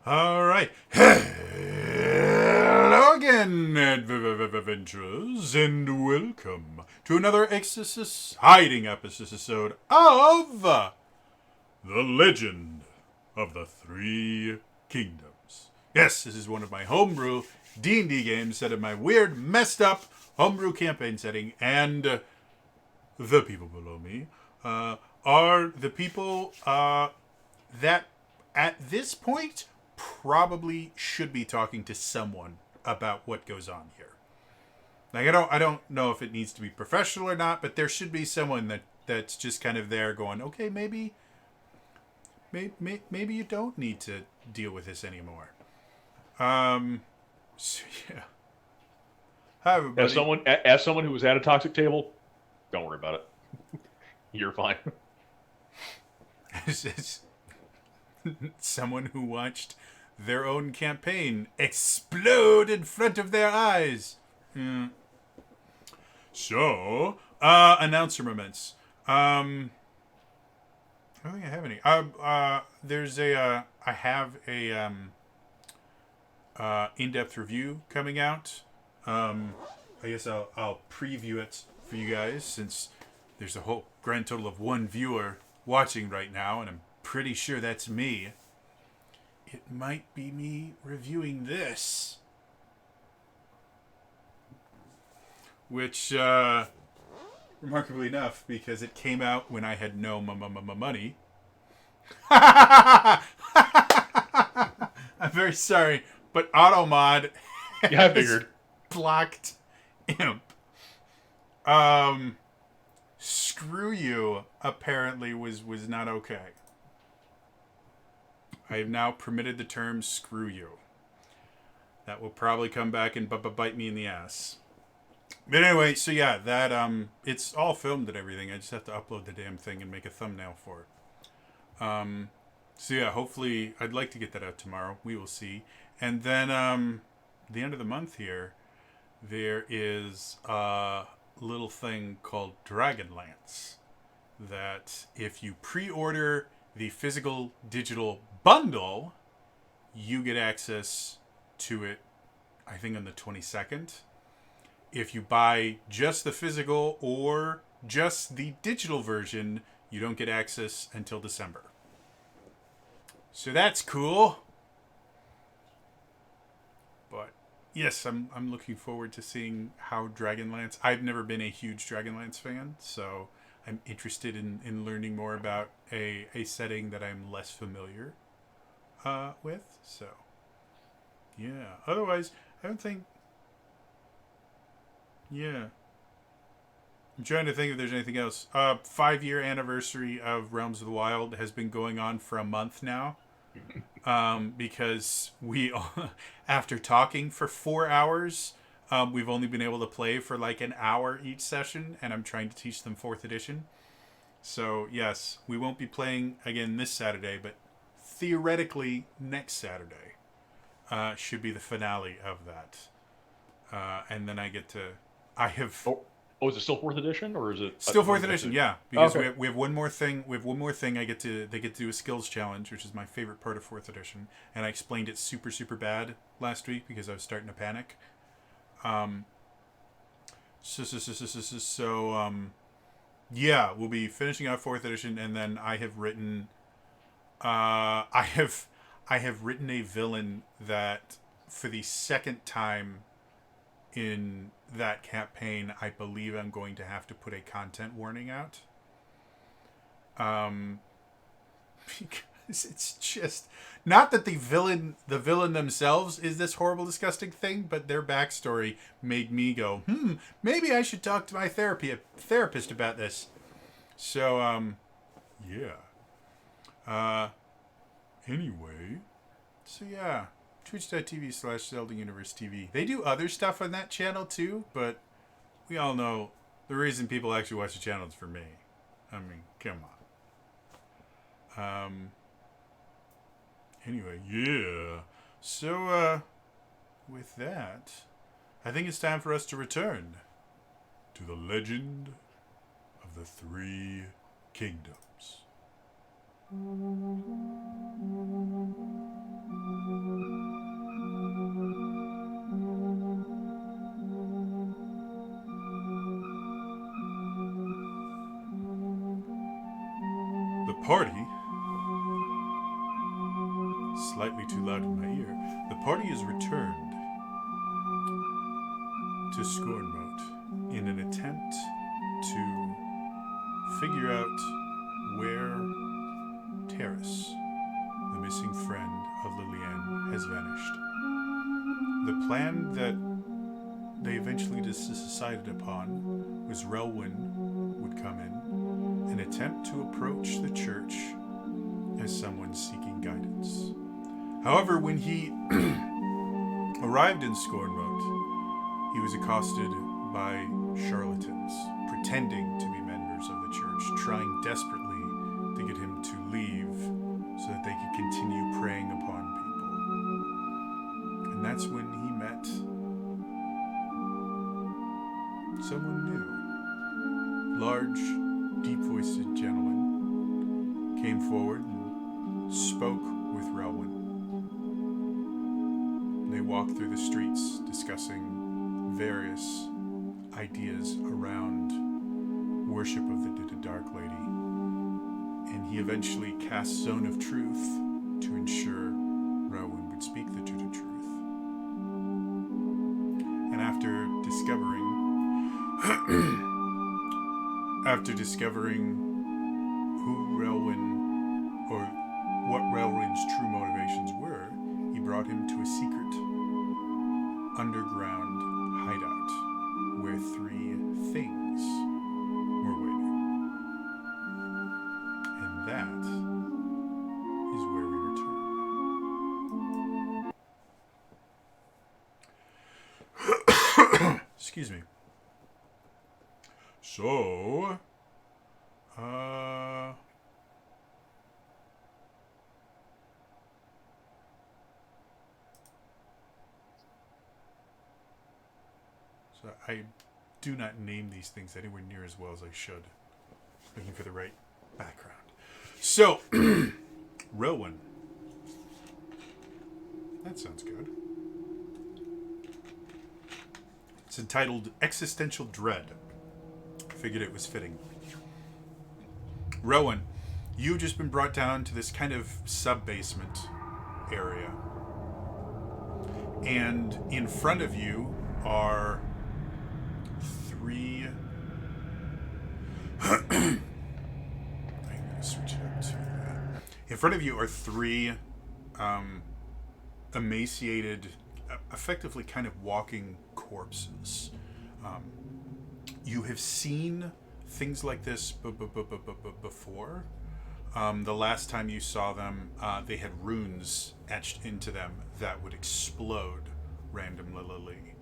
All right. Hello again, adventurers, and welcome to another exciting episode of The Legend of the Three Kingdoms. Yes, this is one of my homebrew D&D games set in my weird, messed up homebrew campaign setting, and the people below me are the people that at this point probably should be talking to someone about what goes on here. Like I don't know if it needs to be professional or not, but there should be someone that's just kind of there going, okay, maybe you don't need to deal with this anymore. So yeah. Hi everybody. As someone who was at a toxic table, don't worry about it. You're fine. It's someone who watched their own campaign explode in front of their eyes. Yeah. So, announcements. I don't think I have any. There's a I have a in-depth review coming out. I guess I'll preview it for you guys since there's a whole grand total of one viewer watching right now, and I'm pretty sure that's me. It might be me reviewing this. Which, remarkably enough, because it came out when I had no money. I'm very sorry, but AutoMod Yeah, I figured. blocked Imp. Screw you apparently was not okay. I have now permitted the term screw you. That will probably come back and bite me in the ass. But anyway, so yeah, that it's all filmed and everything. I just have to upload the damn thing and make a thumbnail for it. So yeah, hopefully I'd like to get that out tomorrow. We will see. And then the end of the month here, there is a little thing called Dragonlance that if you pre-order the physical digital bundle, you get access to it, I think, on the 22nd. If you buy just the physical or just the digital version, you don't get access until December. So that's cool. But yes, I'm looking forward to seeing how Dragonlance... I've never been a huge Dragonlance fan, so I'm interested in learning more about a setting that I'm less familiar with. So, yeah. Otherwise, I don't think... Yeah. I'm trying to think if there's anything else. 5-year anniversary of Realms of the Wild has been going on for a month now. Because we, after talking for 4 hours, we've only been able to play for like an hour each session, and I'm trying to teach them 4th edition. So, yes, we won't be playing again this Saturday, but theoretically next Saturday should be the finale of that. And then I get to... I have... Oh, is it still 4th edition, or is it still 4th edition? Yeah, because okay. we have one more thing. We have one more thing. They get to do a skills challenge, which is my favorite part of 4th edition. And I explained it super bad last week because I was starting to panic. Yeah, we'll be finishing out 4th edition, and then I have written. I have written a villain that, for the second time in that campaign, I believe I'm going to have to put a content warning out. Because it's just not that the villain themselves is this horrible, disgusting thing, but their backstory made me go, maybe I should talk to my therapist about this. So, yeah. Anyway, so yeah. Twitch.tv/ZeldaUniverseTV. They do other stuff on that channel too, but we all know the reason people actually watch the channel is for me. I mean, come on. Anyway, yeah. So, with that, I think it's time for us to return to the Legend of the Three Kingdoms. party, slightly too loud in my ear, the party is returned to Scornmote in an attempt to figure out where Terrace, the missing friend of Liliane, has vanished. The plan that they eventually decided upon was Relwyn would come in and attempt to approach the church as someone seeking guidance. However, when he arrived in Scornmote, he was accosted by charlatans pretending to be members of the church, trying desperately to get him to leave so that they could continue preying upon people. And that's when he met someone new. Large, deep-voiced gentleman came forward and spoke with Relwyn. They walked through the streets discussing various ideas around worship of the Dark Lady. And he eventually cast Zone of Truth to ensure Relwyn would speak the truth. And after discovering who Relwyn, or what Relwyn's true motivations were, he brought him to a secret underground hideout where three things were waiting. And that is where we return. Excuse me. So, I do not name these things anywhere near as well as I should. Looking for the right background. So, Relwyn. That sounds good. It's entitled Existential Dread. Figured it was fitting. Rowan, you've just been brought down to this kind of sub-basement area. And in front of you are three... I'm going to switch it up to that. In front of you are three emaciated, effectively kind of walking corpses. You have seen things like this before. The last time you saw them, they had runes etched into them that would explode randomly.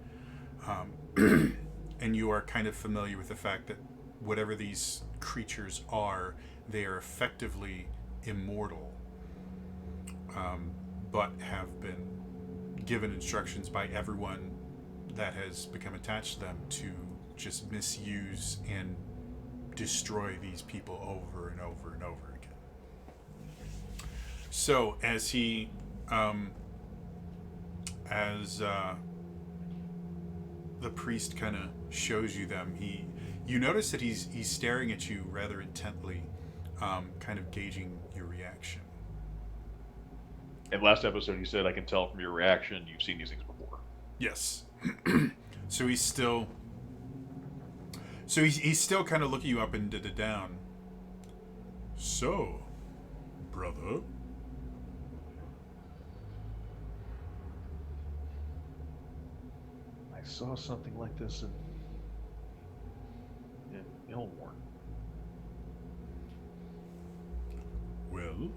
And you are kind of familiar with the fact that whatever these creatures are, they are effectively immortal, but have been given instructions by everyone that has become attached to them to just misuse and destroy these people over and over and over again. So as he, the priest kind of shows you them, you notice that he's staring at you rather intently, kind of gauging your reaction. And last episode you said, I can tell from your reaction you've seen these things before. Yes. So he's still kind of looking you up and down. So, brother, I saw something like this in Ilmorn. well,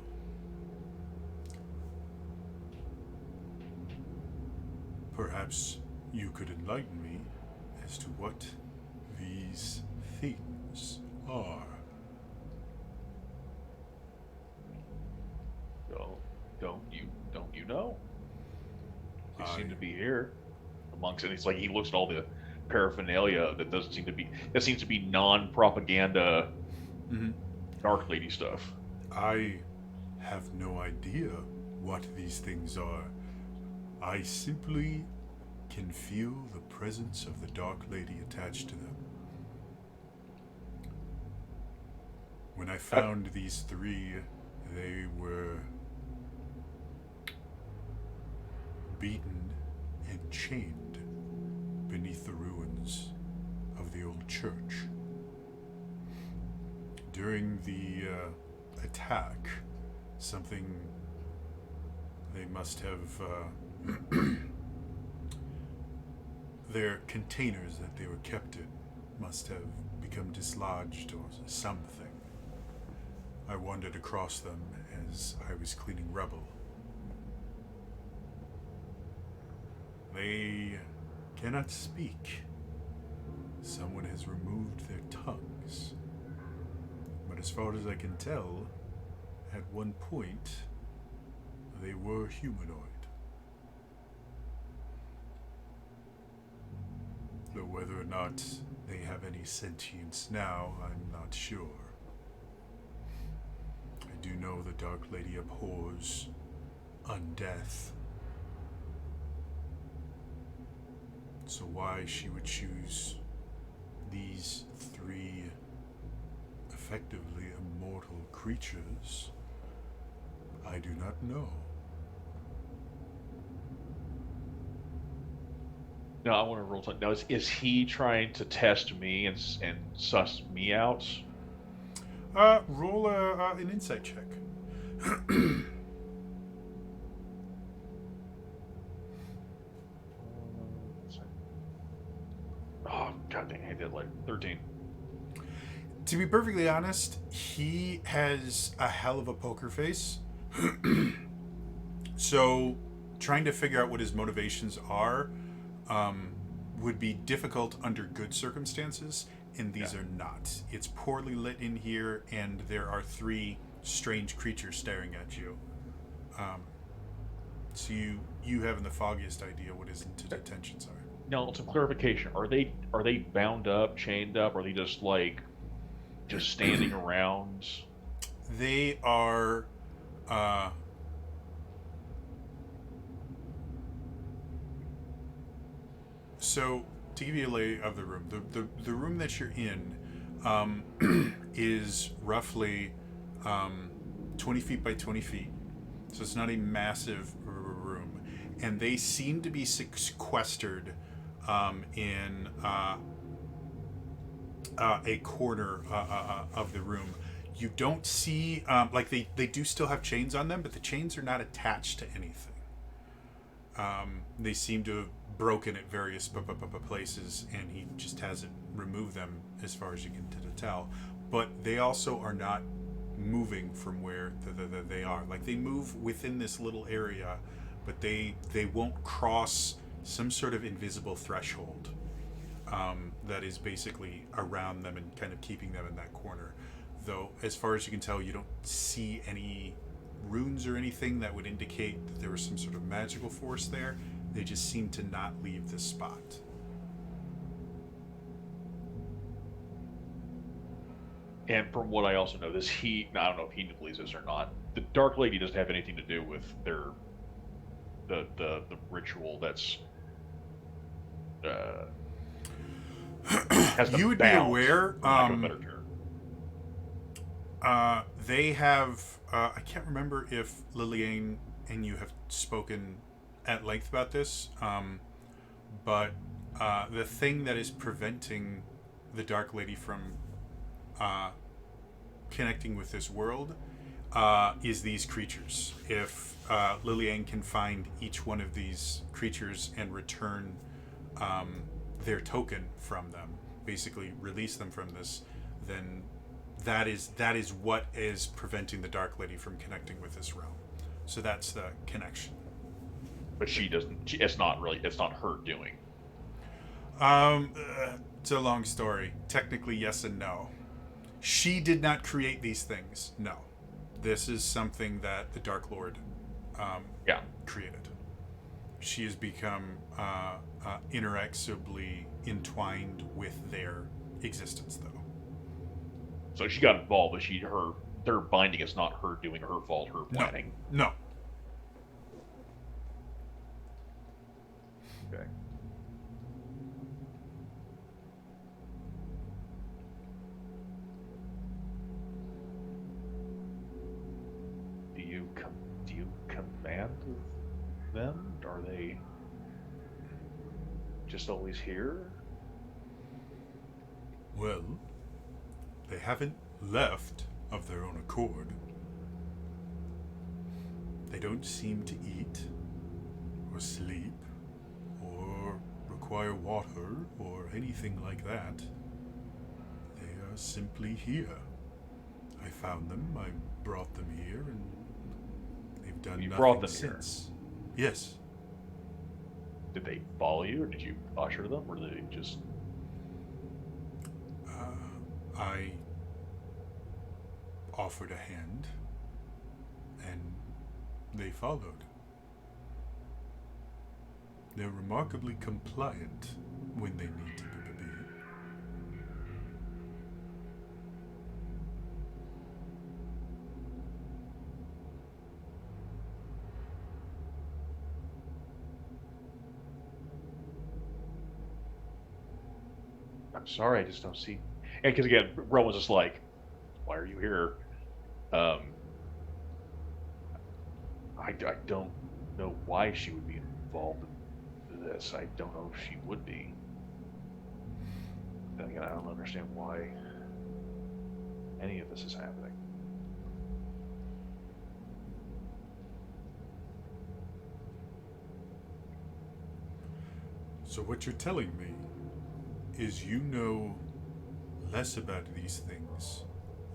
perhaps you could enlighten me as to what these things are. Don't you know? They seem to be here amongst it. It's like he looks at all the paraphernalia that seems to be non-propaganda Dark Lady stuff. I have no idea what these things are. I simply can feel the presence of the Dark Lady attached to them. When I found these three, they were beaten and chained beneath the ruins of the old church. During the attack, something they must have their containers that they were kept in must have become dislodged or something. I wandered across them as I was cleaning rubble. They cannot speak. Someone has removed their tongues. But as far as I can tell, at one point, they were humanoid. Though whether or not they have any sentience now, I'm not sure. I do know the Dark Lady abhors undeath. So why she would choose these three effectively immortal creatures, I do not know. Now I want to roll something. Now is he trying to test me and suss me out? Roll an insight check. Oh god dang! I did like 13. To be perfectly honest, he has a hell of a poker face. So, trying to figure out what his motivations are would be difficult under good circumstances, and these are not. It's poorly lit in here, and there are three strange creatures staring at you. So you haven't the foggiest idea what his intentions are. Now, some clarification: are they bound up, chained up, or are they just standing around? They are. So, to give you a lay of the room, the room that you're in is roughly 20 feet by 20 feet. So it's not a massive room. And they seem to be sequestered in a corner of the room. You don't see, they do still have chains on them, but the chains are not attached to anything. They seem to have broken at various places, and he just hasn't removed them as far as you can tell. But they also are not moving from where they are. Like, they move within this little area, but they won't cross some sort of invisible threshold that is basically around them and kind of keeping them in that corner. Though, as far as you can tell, you don't see any runes or anything that would indicate that there was some sort of magical force there. They just seem to not leave this spot. And from what I also know, I don't know if he believes this or not. The Dark Lady doesn't have anything to do with the ritual that's has you would bound, be aware. For lack of a better term. They have. I can't remember if Lillian and you have spoken at length about this, but the thing that is preventing the Dark Lady from connecting with this world is these creatures. If Lillian can find each one of these creatures and return their token from them, basically release them from this, then that is what is preventing the Dark Lady from connecting with this realm. So that's the connection. But she doesn't. It's not her doing. It's a long story. Technically, yes and no. She did not create these things. No, this is something that the Dark Lord, created. She has become inexorably entwined with their existence, though. So she got involved, but their binding is not her doing, her fault, her planning. No. Okay. do you command them? Are they just always here? Well, they haven't left of their own accord. They don't seem to eat, or sleep, or require water, or anything like that. They are simply here. I found them, I brought them here, and they've done You nothing brought them since. Yes. Did they follow you, or did you usher them, or did they just... I offered a hand, and they followed. They're remarkably compliant when they need to be. I'm sorry, I just don't see... And because, again, Rowan's just like, why are you here? I don't know why she would be involved in this. I don't know if she would be. And again, I don't understand why any of this is happening. So what you're telling me is you know less about these things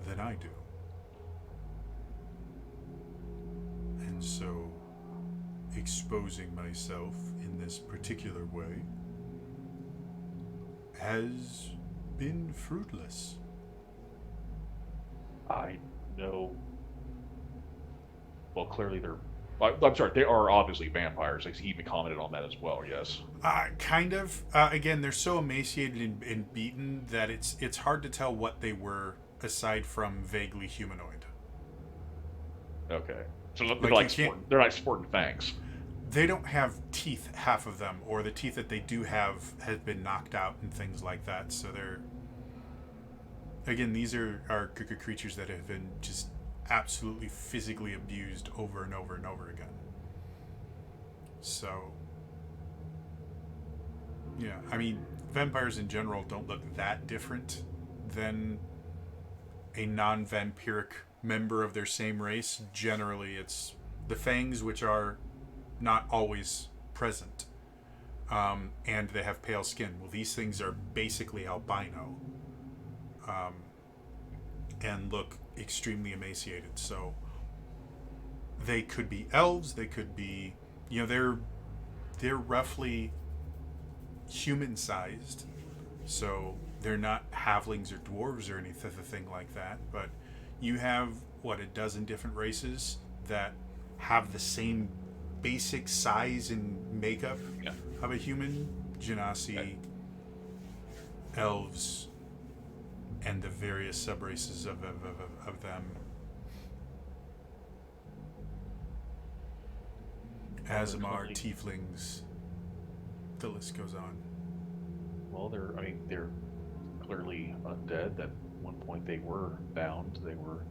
than I do. And so exposing myself in this particular way has been fruitless. I know... Well, clearly they're... I'm sorry, they are obviously vampires. He even commented on that as well, yes. Kind of. Again, they're so emaciated and beaten that it's hard to tell what they were aside from vaguely humanoid. Okay. So they're, Like they're like sporting fangs. They don't have teeth, half of them, or the teeth that they do have been knocked out and things like that. So they're... Again, these are creatures that have been just absolutely physically abused over and over and over again. So... Yeah, I mean, vampires in general don't look that different than a non-vampiric member of their same race. Generally, it's the fangs, which are not always present, and they have pale skin. Well, these things are basically albino, and look extremely emaciated. So they could be elves. They could be, they're roughly human-sized, so they're not halflings or dwarves or anything like that, but you have, a dozen different races that have the same basic size and makeup of a human. Genasi, elves, and the various sub-races of them. Aasimar, tieflings, the list goes on. Well, they're clearly undead. At one point they were bound. They were...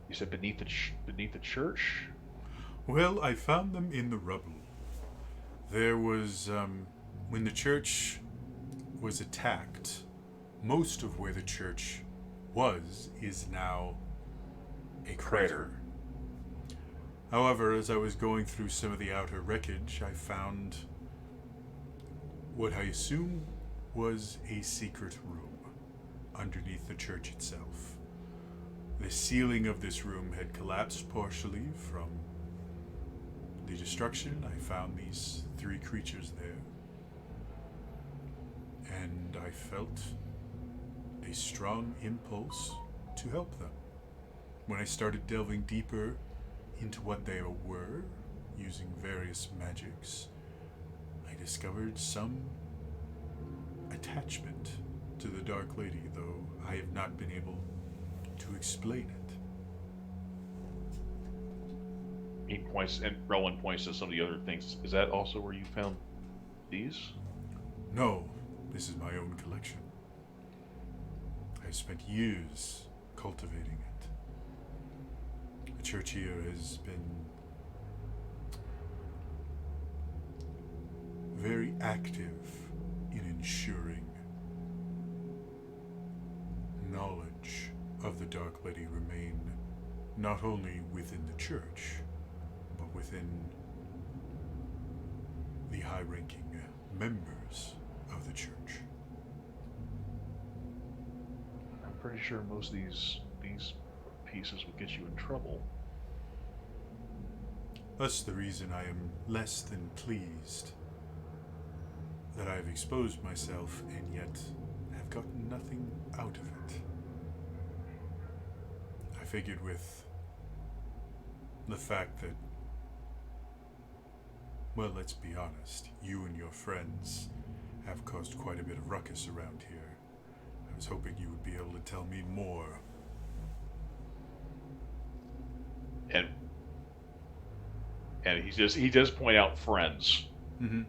You said beneath the church? Well, I found them in the rubble. There was, when the church was attacked, most of where the church was is now a crater. However, as I was going through some of the outer wreckage, I found what I assume was a secret room underneath the church itself. The ceiling of this room had collapsed partially from the destruction. I found these 3 creatures there, and I felt a strong impulse to help them. When I started delving deeper into what they were, using various magics, I discovered some attachment to the Dark Lady, though I have not been able to explain it. He points, and Rowan points to some of the other things. Is that also where you found these? No, this is my own collection. I spent years cultivating it. church here has been very active in ensuring knowledge of the Dark Lady remain not only within the church, but within the high-ranking members of the church. I'm pretty sure most of these pieces would get you in trouble. That's the reason I am less than pleased that I have exposed myself and yet have gotten nothing out of it. I figured with the fact that, well, let's be honest, you and your friends have caused quite a bit of ruckus around here. I was hoping you would be able to tell me more. And he does point out friends. Mm-hmm.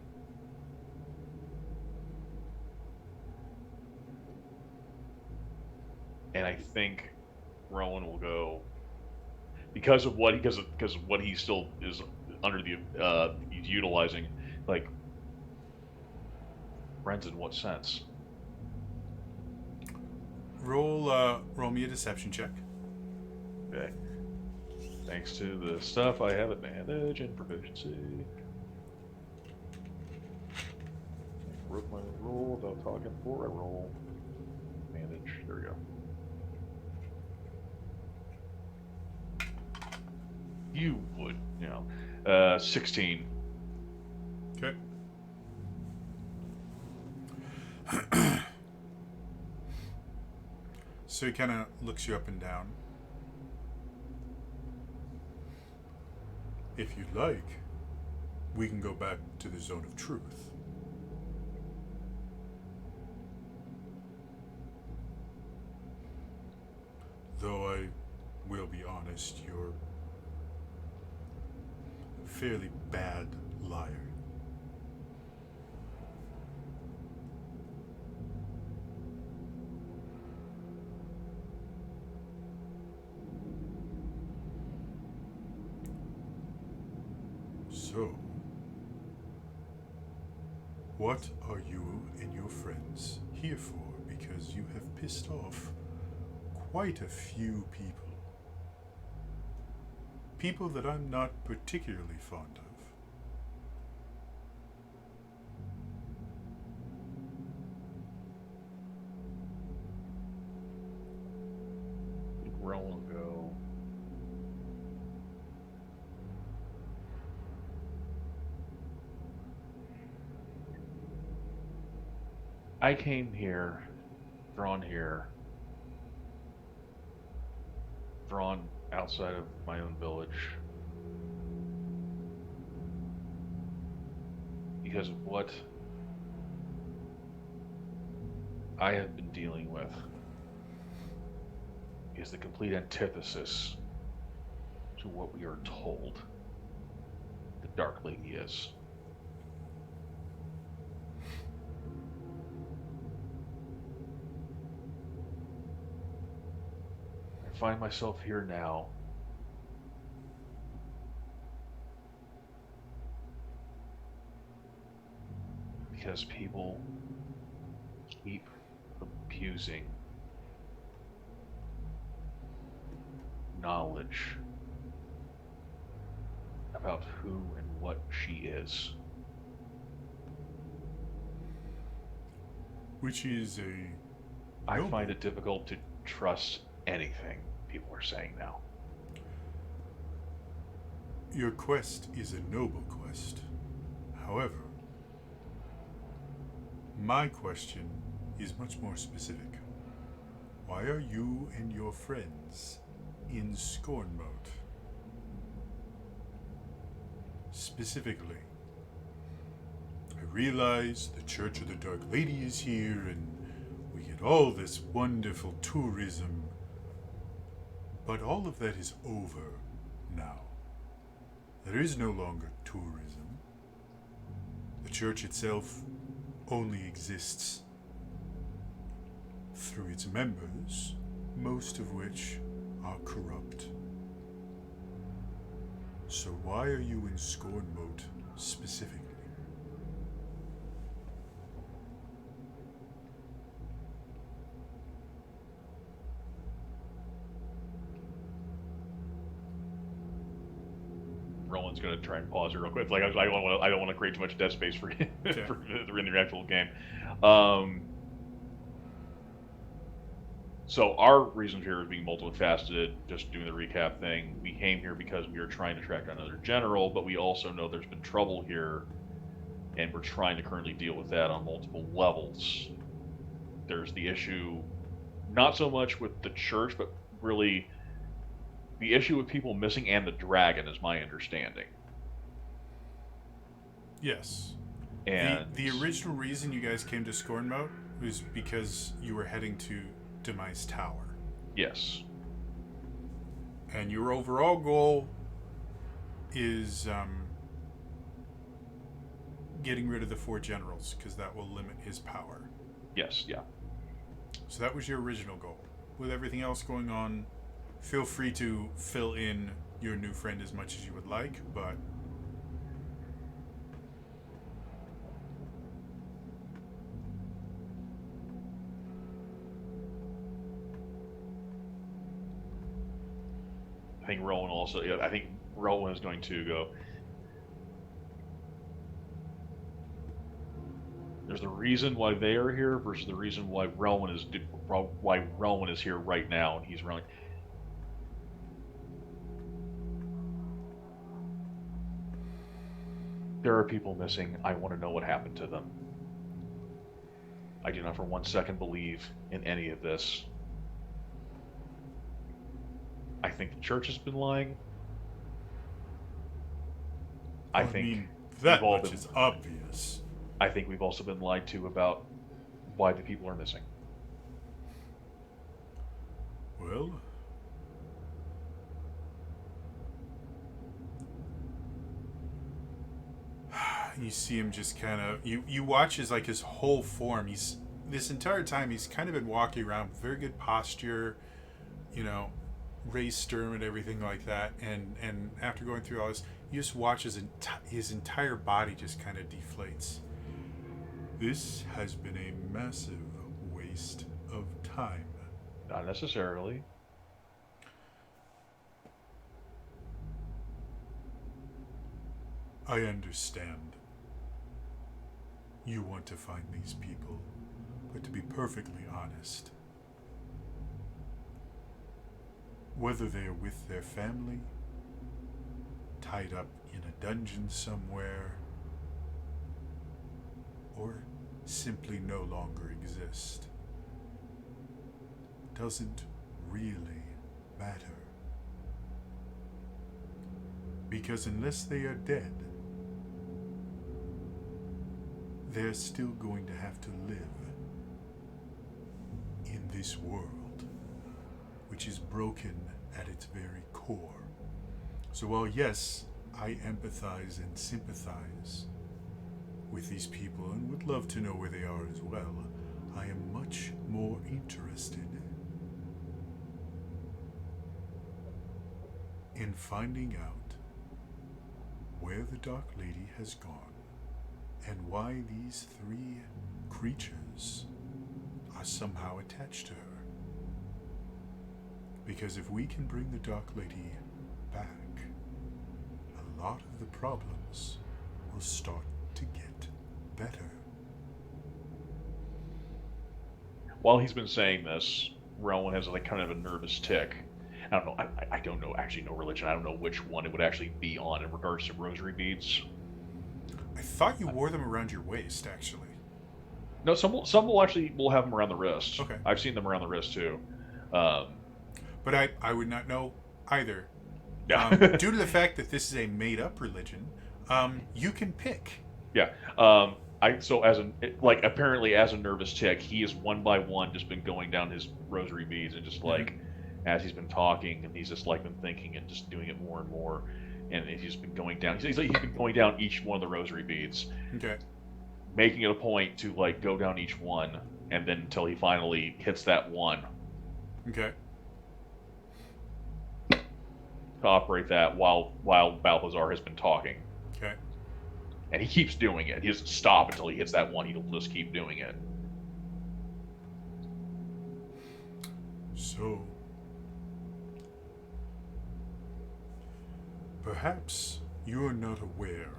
And I think Rowan will go because of what he still is under the he's utilizing, like, friends in what sense? Roll me a deception check. Okay. Thanks to the stuff I have advantage and proficiency. Wrote my roll without talking before I roll. Advantage. There we go. You would, 16. Okay. So he kind of looks you up and down. If you'd like, we can go back to the Zone of Truth. Though I will be honest, you're a fairly bad liar. So, what are you and your friends here for? Because you have pissed off quite a few people. People that I'm not particularly fond of. Rowan will go. I came here, drawn outside of my own village, because of what I have been dealing with is the complete antithesis to what we are told the Dark Lady is. I find myself here now because people keep abusing knowledge about who and what she is. Which is a... I noble. find it difficult to trust anything people are saying now. Your quest is a noble quest. However, my question is much more specific. Why are you and your friends in Scornmote? Specifically, I realize the Church of the Dark Lady is here and we get all this wonderful tourism, but all of that is over now. There is no longer tourism. The church itself only exists through its members, most of which are corrupt. So why are you in Scorn Moat specifically? Roland's gonna try and pause it real quick. It's like I don't want to create too much dead space for Okay. for in the actual game. Um, so our reasons here is being multifaceted. Just doing the recap thing. We came here because we are trying to track down another general, but we also know there's been trouble here, and we're trying to currently deal with that on multiple levels. There's the issue, not so much with the church, but really the issue with people missing and the dragon, is my understanding. Yes. And The original reason you guys came to Scorn Moat was because you were heading to Demise Tower. yes, And your overall goal is getting rid of the 4 generals, because that will limit his power. yes, yeah. So that was your original goal. With everything else going on, feel free to fill in your new friend as much as you would like, but I think Rowan also. Yeah, I think Rowan is going to go. There's the reason why they are here versus the reason why Rowan is here right now, and he's running. There are people missing. I want to know what happened to them. I do not for 1 second believe in any of this. I think the church has been lying. I think mean, that we've all much been- is obvious. I think we've also been lied to about why the people are missing. Well, you see him just kind of you watch his whole form. He's this entire time he's kind of been walking around with very good posture, you know, raised stern and everything like that. And after going through all this, you just watch his entire body just kind of deflates. This has been a massive waste of time. Not necessarily. I understand. You want to find these people, but to be perfectly honest, whether they are with their family, tied up in a dungeon somewhere, or simply no longer exist, doesn't really matter. Because unless they are dead, they're still going to have to live in this world, which is broken at its very core. So while yes, I empathize and sympathize with these people and would love to know where they are as well, I am much more interested in finding out where the Dark Lady has gone and why these 3 creatures are somehow attached to her. Because if we can bring the Dark Lady back, a lot of the problems will start to get better. While he's been saying this, Rowan has like kind of a nervous tick. I don't know. I don't know. Actually, no religion. I don't know which one it would actually be on in regards to rosary beads. I thought you wore them around your waist, actually. No, some will actually will have them around the wrist. Okay. I've seen them around the wrist too. But I would not know either. Yeah. Due to the fact that this is a made-up religion, you can pick. Yeah. So apparently as a nervous tick, he is one by one just been going down his rosary beads and just like as he's been talking and he's just like been thinking and just doing it more and more, and he's been going down. He's been going down each one of the rosary beads, Okay. making it a point to like go down each one, and then until he finally hits that one. Okay. to operate that while Balthazar has been talking. Okay. And he keeps doing it. He doesn't stop until he hits that one. He'll just keep doing it. So, perhaps you are not aware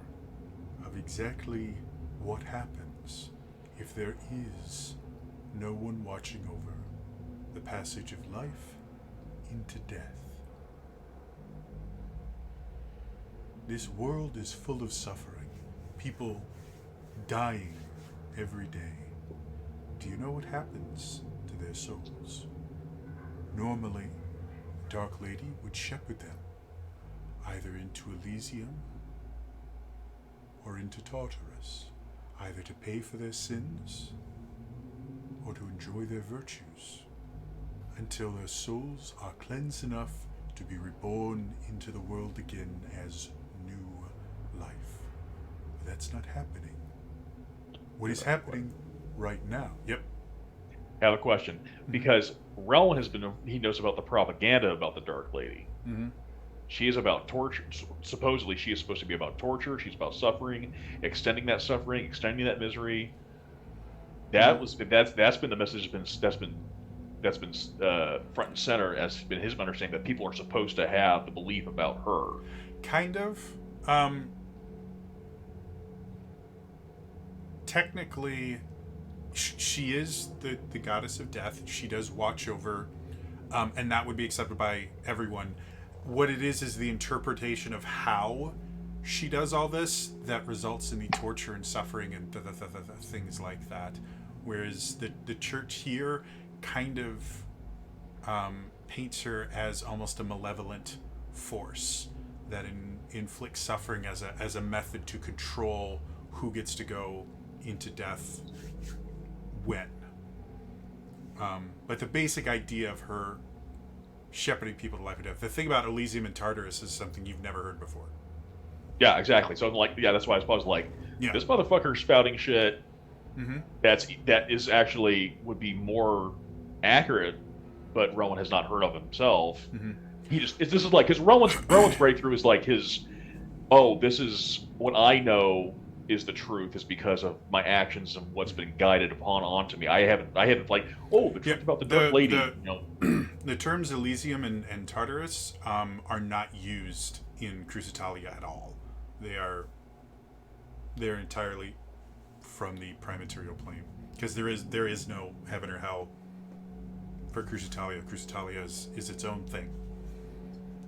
of exactly what happens if there is no one watching over the passage of life into death. This world is full of suffering, people dying every day. Do you know what happens to their souls? Normally, the Dark Lady would shepherd them either into Elysium or into Tartarus, either to pay for their sins or to enjoy their virtues, until their souls are cleansed enough to be reborn into the world again as new life. But that's not happening. What is happening right now? Yep. I have a question. Because Rowan he knows about the propaganda about the Dark Lady. Mm-hmm. She is about torture. Supposedly, she is supposed to be about torture. She's about suffering, extending that suffering, extending that misery. That's been the message that's been front and center as been his understanding that people are supposed to have the belief about her. Kind of. Technically, she is the goddess of death. She does watch over, and that would be accepted by everyone. What it is the interpretation of how she does all this that results in the torture and suffering and things like that. Whereas the church here kind of paints her as almost a malevolent force that inflicts suffering as a method to control who gets to go into death when. But the basic idea of her shepherding people to life and death. The thing about Elysium and Tartarus is something you've never heard before. Yeah, exactly. So I'm like, yeah, that's why I was like, this motherfucker spouting shit. Mm-hmm. That is actually would be more accurate, but Rowan has not heard of himself. Mm-hmm. This is like because Rowan's breakthrough is like his. Oh, this is what I know is the truth is because of my actions and what's been guided upon onto me. I haven't like the truth about the Dark Lady. The terms Elysium and Tartarus are not used in Crucitalia at all. They're entirely from the prime material plane because there is no heaven or hell for Crucitalia. Crucitalia is its own thing.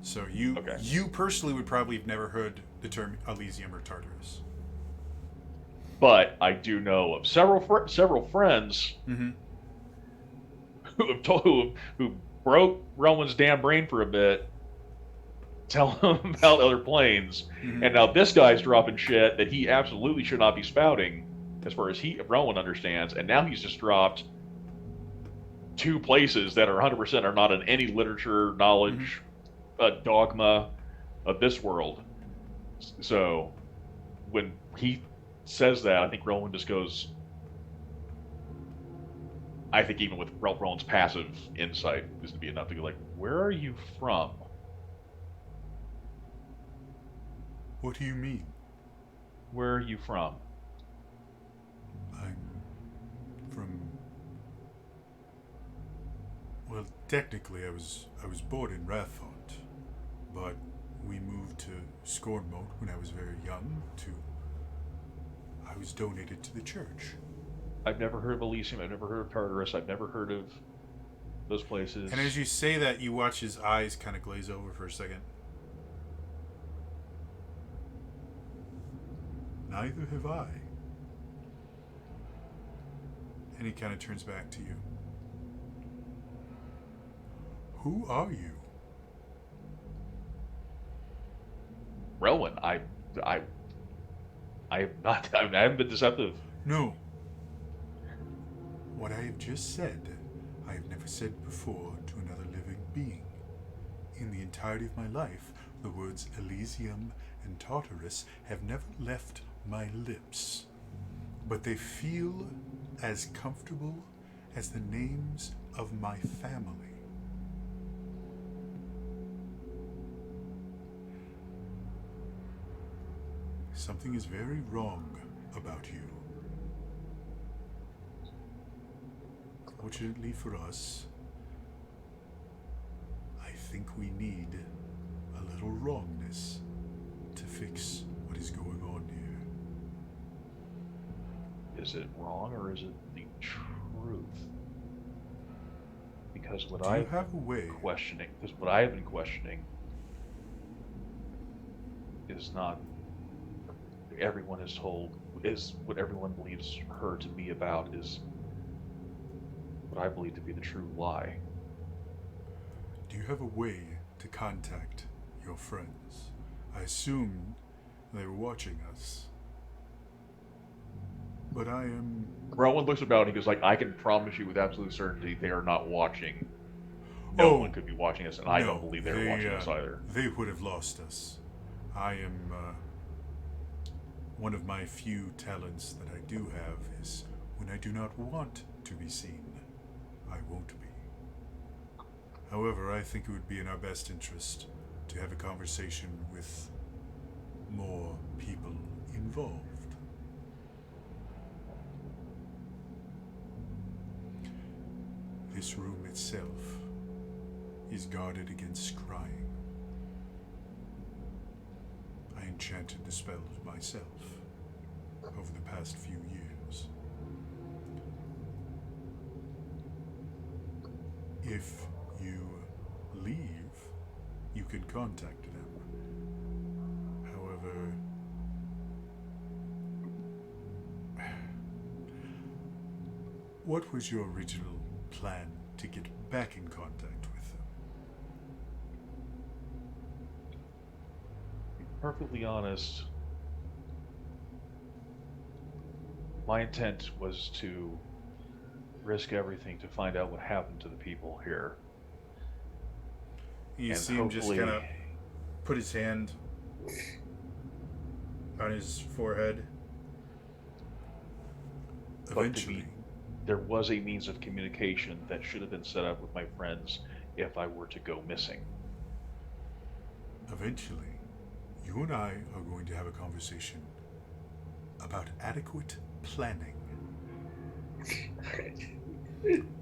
So you personally would probably have never heard the term Elysium or Tartarus. But I do know of several friends mm-hmm. who broke Rowan's damn brain for a bit, telling him about other planes, mm-hmm. and now this guy's dropping shit that he absolutely should not be spouting, as far as Rowan understands, and now he's just dropped 2 places that are 100% are not in any literature, knowledge, dogma of this world. So when he says that, I think Rowan just goes. I think even with Rowan's passive insight, this would be enough to go like, "Where are you from?" What do you mean? Where are you from? I'm from. Well, technically, I was born in Rathfont, but we moved to Scornmote when I was very young. I was donated to the church. I've never heard of Elysium. I've never heard of Tartarus. I've never heard of those places. And as you say that, you watch his eyes kind of glaze over for a second. Neither have I. And he kind of turns back to you. Who are you? Rowan, I have not. I haven't been deceptive. No. What I have just said, I have never said before to another living being. In the entirety of my life, the words Elysium and Tartarus have never left my lips, but they feel as comfortable as the names of my family. something is very wrong about you. Fortunately for us, I think we need a little wrongness to fix what is going on here. Is it wrong or is it the truth? Because what Do you have a way? Because what I have been questioning is not everyone is told is what everyone believes her to be about is what I believe to be the true lie. Do you have a way to contact your friends? I assumed they were watching us. But I am... Rowan looks about and he goes like, I can promise you with absolute certainty they are not watching. No one could be watching us, and I don't believe they're watching us either. They would have lost us. I am... one of my few talents that I do have is when I do not want to be seen, I won't be. However, I think it would be in our best interest to have a conversation with more people involved. This room itself is guarded against scrying. I enchanted the spells myself over the past few years. If you leave, you can contact them. However, what was your original plan to get back in contact with them? To be perfectly honest, my intent was to risk everything to find out what happened to the people here. You and see him just hopefully- kind of put his hand on his forehead. But to Eventually, be- there was a means of communication that should have been set up with my friends if I were to go missing. eventually, you and I are going to have a conversation about adequate planning.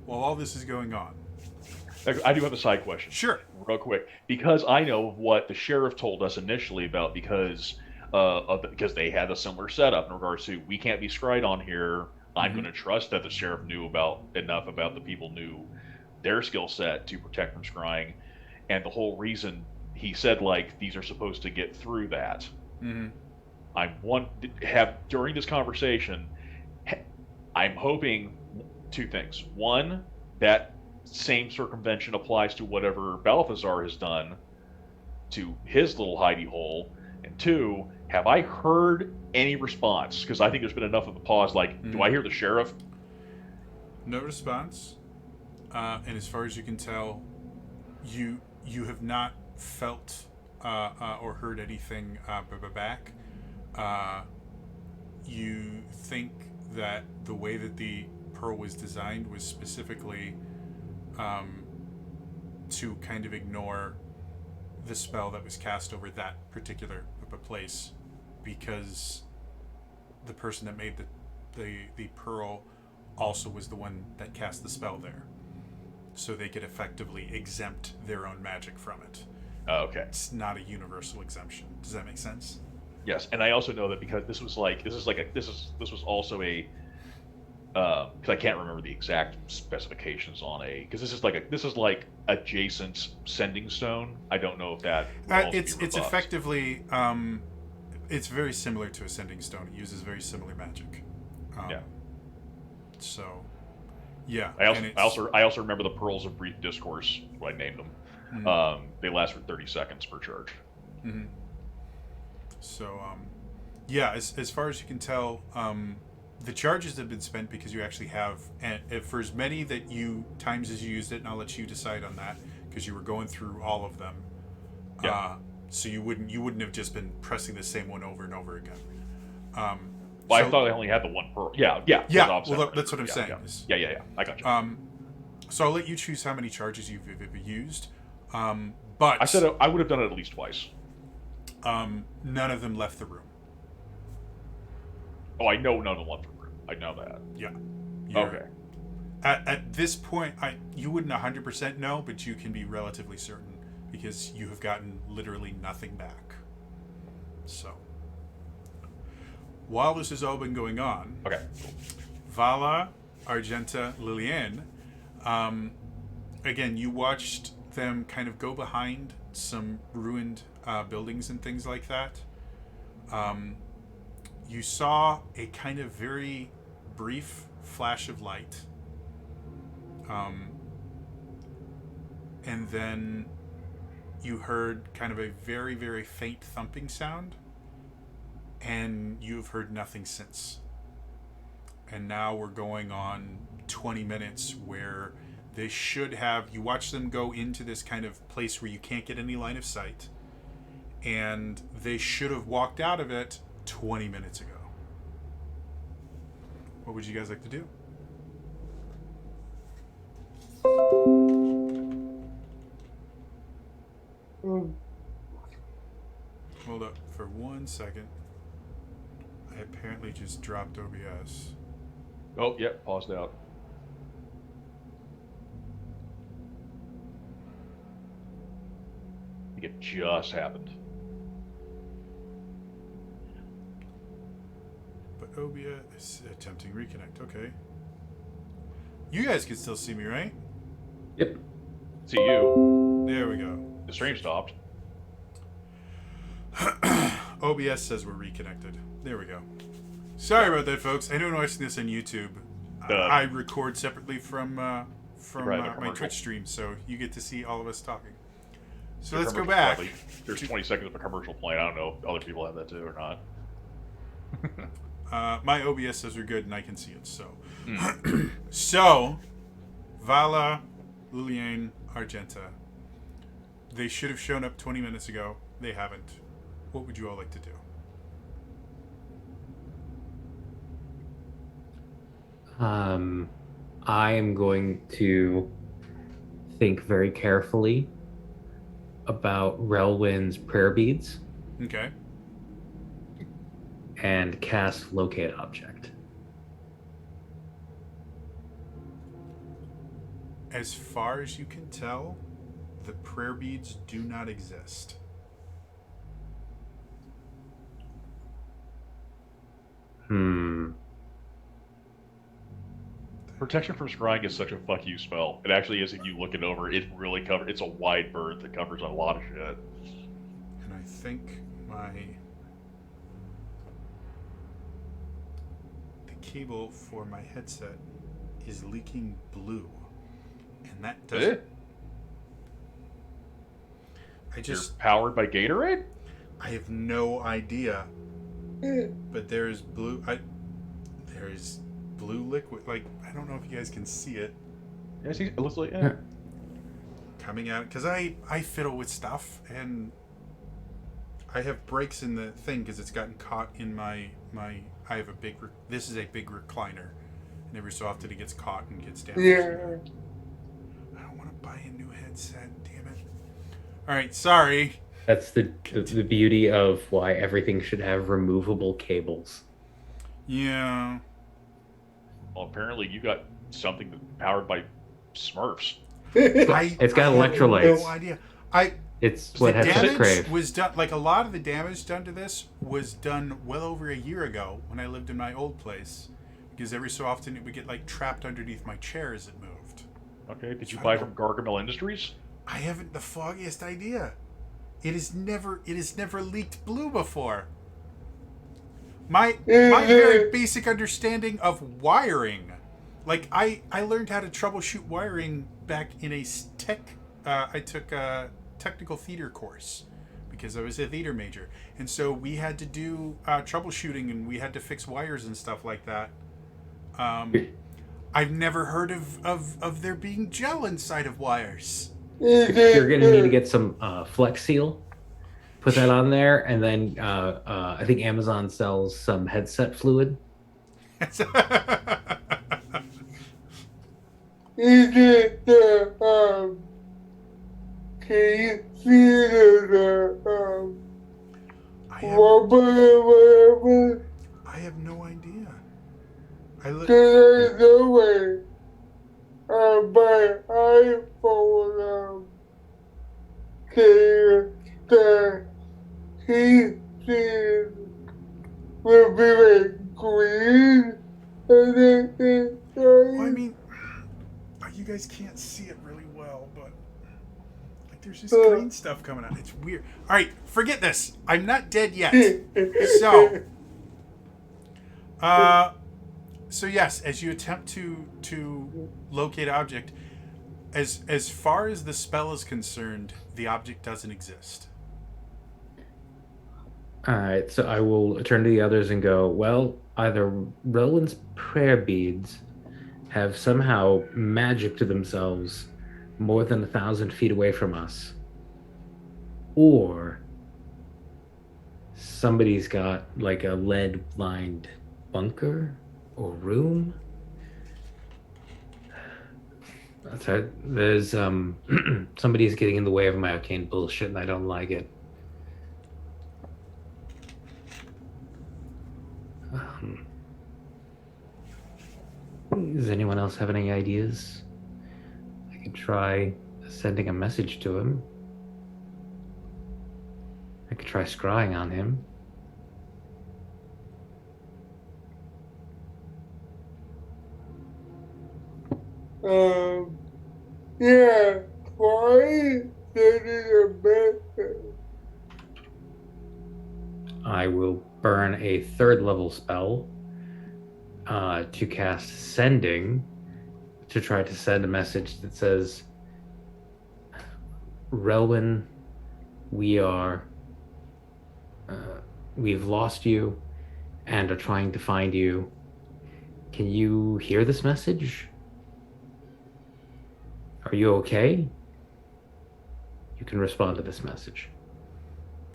While all this is going on. I do have a side question. Sure. Real quick, because I know of what the sheriff told us initially about because they had a similar setup in regards to we can't be scryed on here. I'm Mhm. going to trust that the sheriff knew enough about the people knew their skill set to protect from scrying, and the whole reason he said like these are supposed to get through that. Mm-hmm. During this conversation, I'm hoping two things. One, that same circumvention applies to whatever Balthazar has done to his little hidey hole. And two, have I heard any response? Because I think there's been enough of a pause. Like, do I hear the sheriff? No response. And as far as you can tell, you have not felt or heard anything back. You think that the way that the pearl was designed was specifically to kind of ignore the spell that was cast over that particular place, because the person that made the pearl also was the one that cast the spell there, so they could effectively exempt their own magic from it. Okay. It's not a universal exemption. Does that make sense? Yes, and I also know that because this was also a because I can't remember the exact specifications on because this is like adjacent sending stone. I don't know if that will also it's be robust. effectively it's very similar to a sending stone. It uses very similar magic. Yeah. So, yeah. I also remember the pearls of brief discourse. What I named them. Mhm. They last for 30 seconds per charge. Mm-hmm. So, yeah. As far as you can tell, the charges have been spent because you actually have, and for as many times as you used it, and I'll let you decide on that because you were going through all of them. Yeah. So you wouldn't have just been pressing the same one over and over again. Well, I thought I only had the one pearl. Yeah. Yeah. Well, that's what I'm saying. Yeah. I got you. So I'll let you choose how many charges you've used. But I said I would have done it at least twice. none of them left the room. Oh, I know none of them left the room. I know that. Yeah. Okay. At this point, you wouldn't 100% know, but you can be relatively certain because you have gotten literally nothing back. So, while this has all been going on, Okay. Vala, Argenta, Liliane, again, you watched them kind of go behind some ruined buildings and things like that. You saw a kind of very brief flash of light. And then you heard kind of a very, very faint thumping sound. And you've heard nothing since. And now we're going on 20 minutes where they should have... You watch them go into this kind of place where you can't get any line of sight. And they should have walked out of it 20 minutes ago. What would you guys like to do? Hold up for 1 second. I apparently just dropped OBS. Oh, yep. Paused out. I think it just happened. But OBS is attempting reconnect. Okay. You guys can still see me, right? Yep. See you. There we go. The stream stopped. OBS says we're reconnected. There we go. Sorry about that, folks. I don't watch this on YouTube. I record separately from my Twitch stream, so you get to see all of us talking. So let's go back. There's 20 seconds of a commercial playing. I don't know if other people have that too or not. My OBS says we're good, and I can see it. So, so Vala, Liliane, Argenta. They should have shown up 20 minutes ago. They haven't. What would you all like to do? I am going to think very carefully about Relwyn's prayer beads. Okay. And cast Locate Object. As far as you can tell, the prayer beads do not exist. Protection from scrying is such a fuck you spell. It actually is. If you look it over, it really covers. It's a wide berth that covers a lot of shit. And I think the cable for my headset is leaking blue, and that doesn't. You're powered by Gatorade? I have no idea. But there's blue. There's blue liquid. Like, I don't know if you guys can see it. Yeah, see, it looks like coming out, because I fiddle with stuff, and I have breaks in the thing because it's gotten caught in my. I have a big. This is a big recliner, and every so often it gets caught and gets damaged. Yeah. I don't want to buy a new headset. Damn it. All right, sorry. That's the beauty of why everything should have removable cables. Yeah. Well, apparently you got something powered by Smurfs. It's got electrolytes. No idea. It's what Hexes crave. Was done, like a lot of the damage done to this was done well over a year ago when I lived in my old place, because every so often it would get like trapped underneath my chair as it moved. Okay, did you buy from Gargamel Industries? I haven't the foggiest idea. It has never leaked blue before. My very basic understanding of wiring, like I learned how to troubleshoot wiring back in a I took a technical theater course because I was a theater major, and so we had to do troubleshooting, and we had to fix wires and stuff like that. I've never heard of there being gel inside of wires. You're going to need to get some Flex Seal, put that on there, and then I think Amazon sells some headset fluid. Is it the can you see the I have no idea. There's no way my iPhone can that he sees will be like green and then Well, I mean, you guys can't see it really well, but like there's just green stuff coming out. It's weird. All right, forget this. I'm not dead yet. So yes, as you attempt to locate object, as far as the spell is concerned, the object doesn't exist. All right, so I will turn to the others and go, well, either Roland's prayer beads have somehow magic to themselves more than 1,000 feet away from us, or somebody's got like a lead-lined bunker or room. That's right. There's somebody's getting in the way of my arcane bullshit, and I don't like it. Does anyone else have any ideas? I could try sending a message to him. I could try scrying on him. Yeah, why sending a message? I will burn a 3rd level spell to cast Sending to try to send a message that says, Relwyn, we've lost you and are trying to find you. Can you hear this message? Are you okay? You can respond to this message.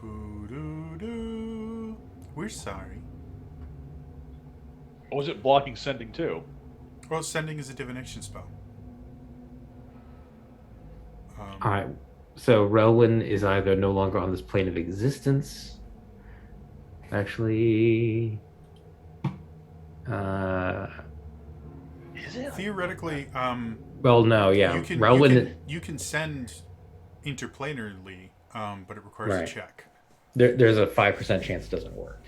Boo-doo-doo. We're sorry. Or was it blocking sending too? Well, sending is a divination spell. All right. So Relwyn is either no longer on this plane of existence. Actually, Is it? Theoretically, well, no, yeah. you can send interplanarly, but it requires Right. a check. There's a 5% chance it doesn't work.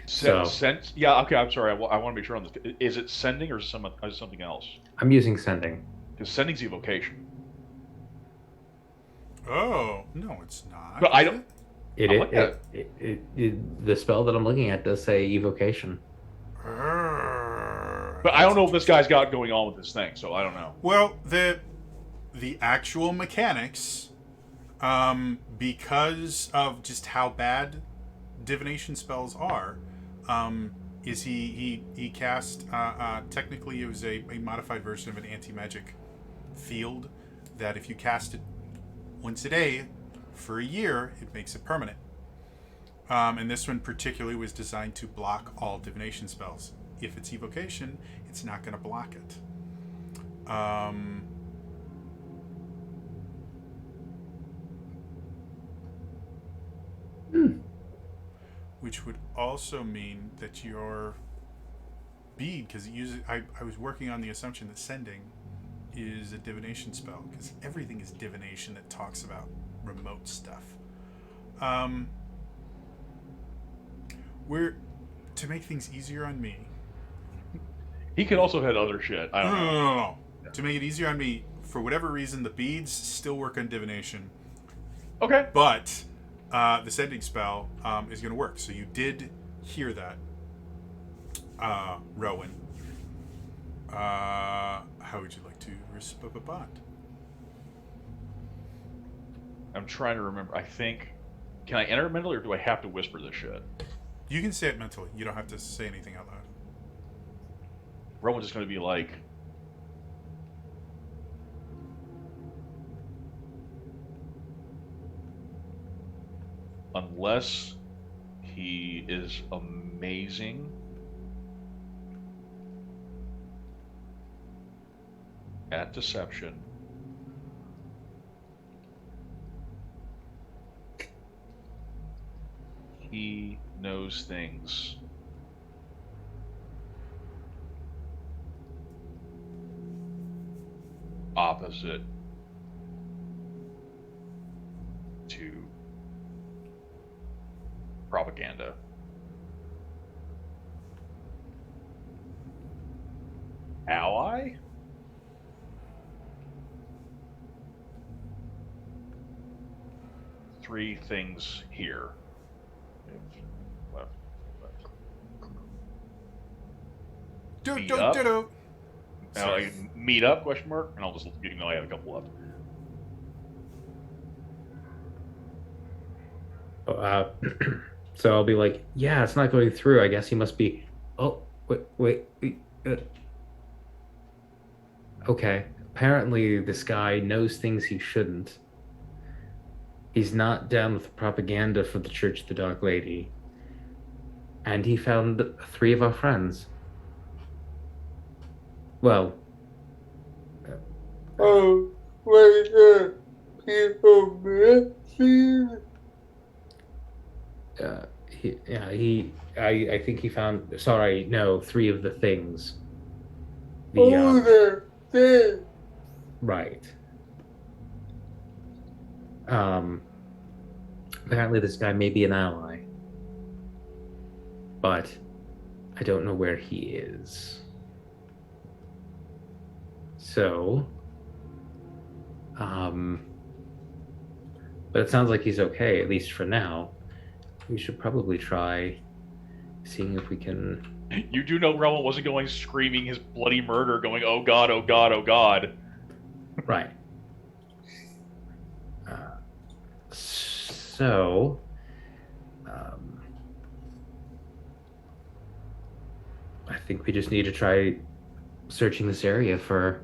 Yeah, okay, I'm sorry. I want to make sure on this. Is it sending or is it something else? I'm using Sending. Because sending's evocation. Oh no, it's not. But I don't. The spell that I'm looking at does say evocation. But I don't know what this guy's got going on with this thing, so I don't know. Well, the actual mechanics, because of just how bad divination spells are, is he cast technically it was a modified version of an anti-magic field that if you cast it once a day for a year, it makes it permanent. And this one particularly was designed to block all divination spells. If it's evocation, it's not going to block it. Which would also mean that your bead, because I was working on the assumption that sending is a divination spell, because everything is divination that talks about remote stuff. To make things easier on me. He could also have other shit. I don't know. No. To make it easier on me, for whatever reason, the beads still work on divination. Okay. But the sending spell is going to work. So you did hear that, Rowan. How would you like to respond? I'm trying to remember. I think. Can I enter it mentally, or do I have to whisper this shit? You can say it mentally. You don't have to say anything out loud. Rowan's just going to be like, unless he is amazing at deception, he knows things opposite to propaganda. Ally? Three things here. Left, left. Meet up. Sorry. Meet up? Question mark. And I'll just I have a couple left. So I'll be like, yeah, it's not going through. I guess he must be. Oh, wait. Okay. Apparently, this guy knows things he shouldn't. He's not down with the propaganda for the Church of the Dark Lady. And he found 3 of our friends. Well, Oh, wait, people missing? I think he found. Sorry, no, 3 of the things. Oh, they're dead. Right. Apparently this guy may be an ally, but I don't know where he is. So, but it sounds like he's okay, at least for now. We should probably try seeing if we can. You do know Relwyn wasn't going screaming his bloody murder, going, "Oh God, oh God, oh God." Right. So, I think we just need to try searching this area for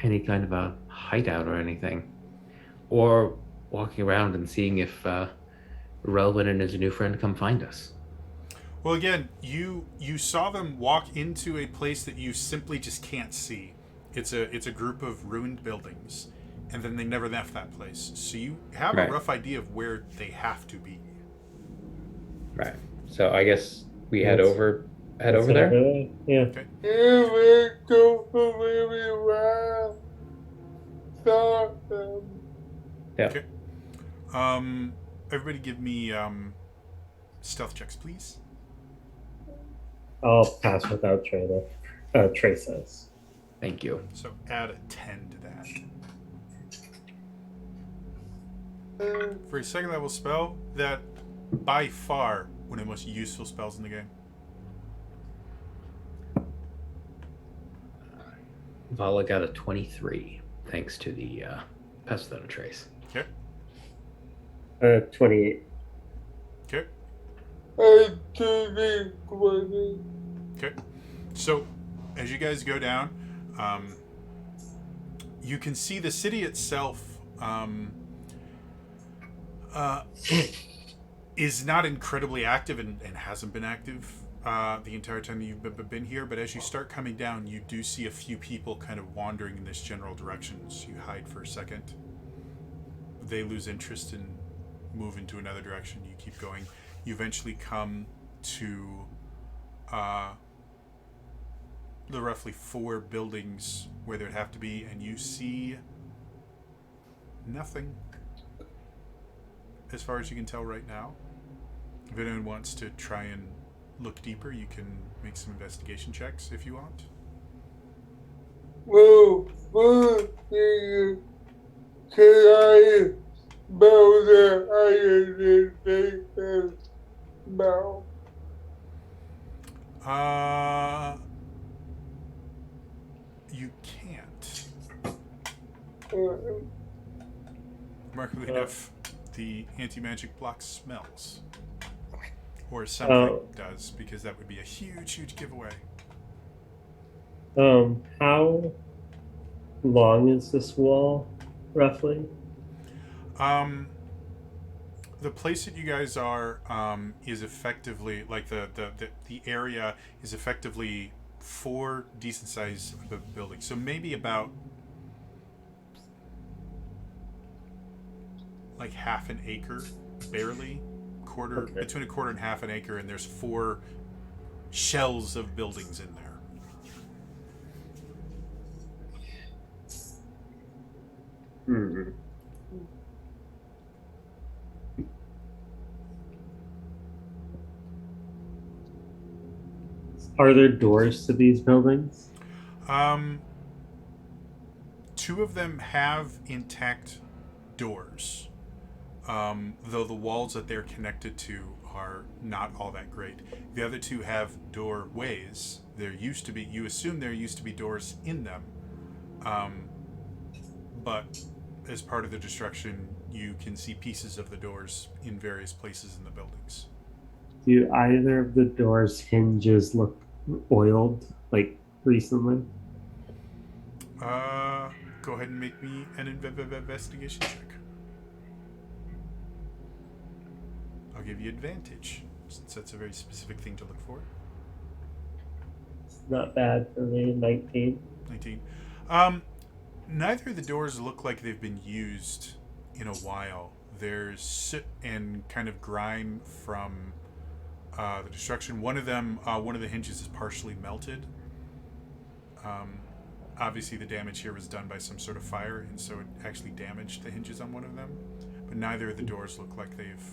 any kind of a hideout or anything. Or walking around and seeing if Relwyn and his new friend come find us. Well, again, you saw them walk into a place that you simply just can't see. It's a group of ruined buildings, and then they never left that place. So you have Right. a rough idea of where they have to be. Right. So I guess we head Let's- over Let's over there. Yeah. Yeah, we go for maybe around. Saw them. Okay. Everybody give me stealth checks, please. I'll pass without traces. Thank you. So add a 10 to that. For a second level spell, that by far one of the most useful spells in the game. Vala got a 23, thanks to the Pass Without a Trace. Okay. 28. Okay. I do the 20. Okay. So, as you guys go down, you can see the city itself is not incredibly active and hasn't been active the entire time that you've been here. But as you start coming down, you do see a few people kind of wandering in this general direction. So you hide for a second. They lose interest and move into another direction. You keep going. You eventually come to the roughly 4 buildings where there'd have to be, and you see nothing as far as you can tell right now. If anyone wants to try and look deeper, you can make some investigation checks if you want. Well, can I spell that I didn't say spell? You can't. Uh, Remarkably enough, the anti-magic block smells. Or something does, because that would be a huge, huge giveaway. How long is this wall, roughly? The place that you guys are is effectively like the area is effectively 4 decent sized buildings. So maybe about like half an acre, barely quarter, Okay. between a quarter and half an acre, and there's 4 shells of buildings in there. Hmm. Are there doors to these buildings? Um, two of them have intact doors, though the walls that they're connected to are not all that great. The other two have doorways. There used to be, you assume there used to be doors in them, um, but as part of the destruction, you can see pieces of the doors in various places in the buildings. Do either of the doors' hinges look oiled, like recently? Go ahead and make me an investigation check. I'll give you advantage, since that's a very specific thing to look for. It's not bad for me. 19. 19. Neither of the doors look like they've been used in a while. There's soot and kind of grime from the destruction. One of them, one of the hinges is partially melted. Obviously, the damage here was done by some sort of fire, and so it actually damaged the hinges on one of them. But neither of the doors look like they've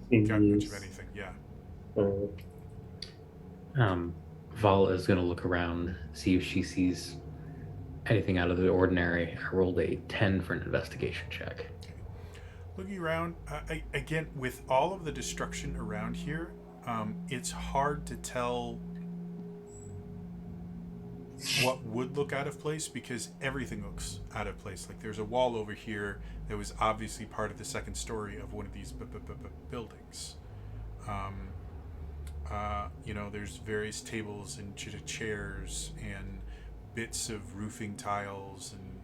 Being got much used. of anything. Yeah. Val is going to look around, see if she sees anything out of the ordinary. I rolled a 10 for an investigation check. Looking around, again, with all of the destruction around here, it's hard to tell what would look out of place because everything looks out of place. Like there's a wall over here that was obviously part of the second story of one of these buildings. There's various tables and chairs and bits of roofing tiles and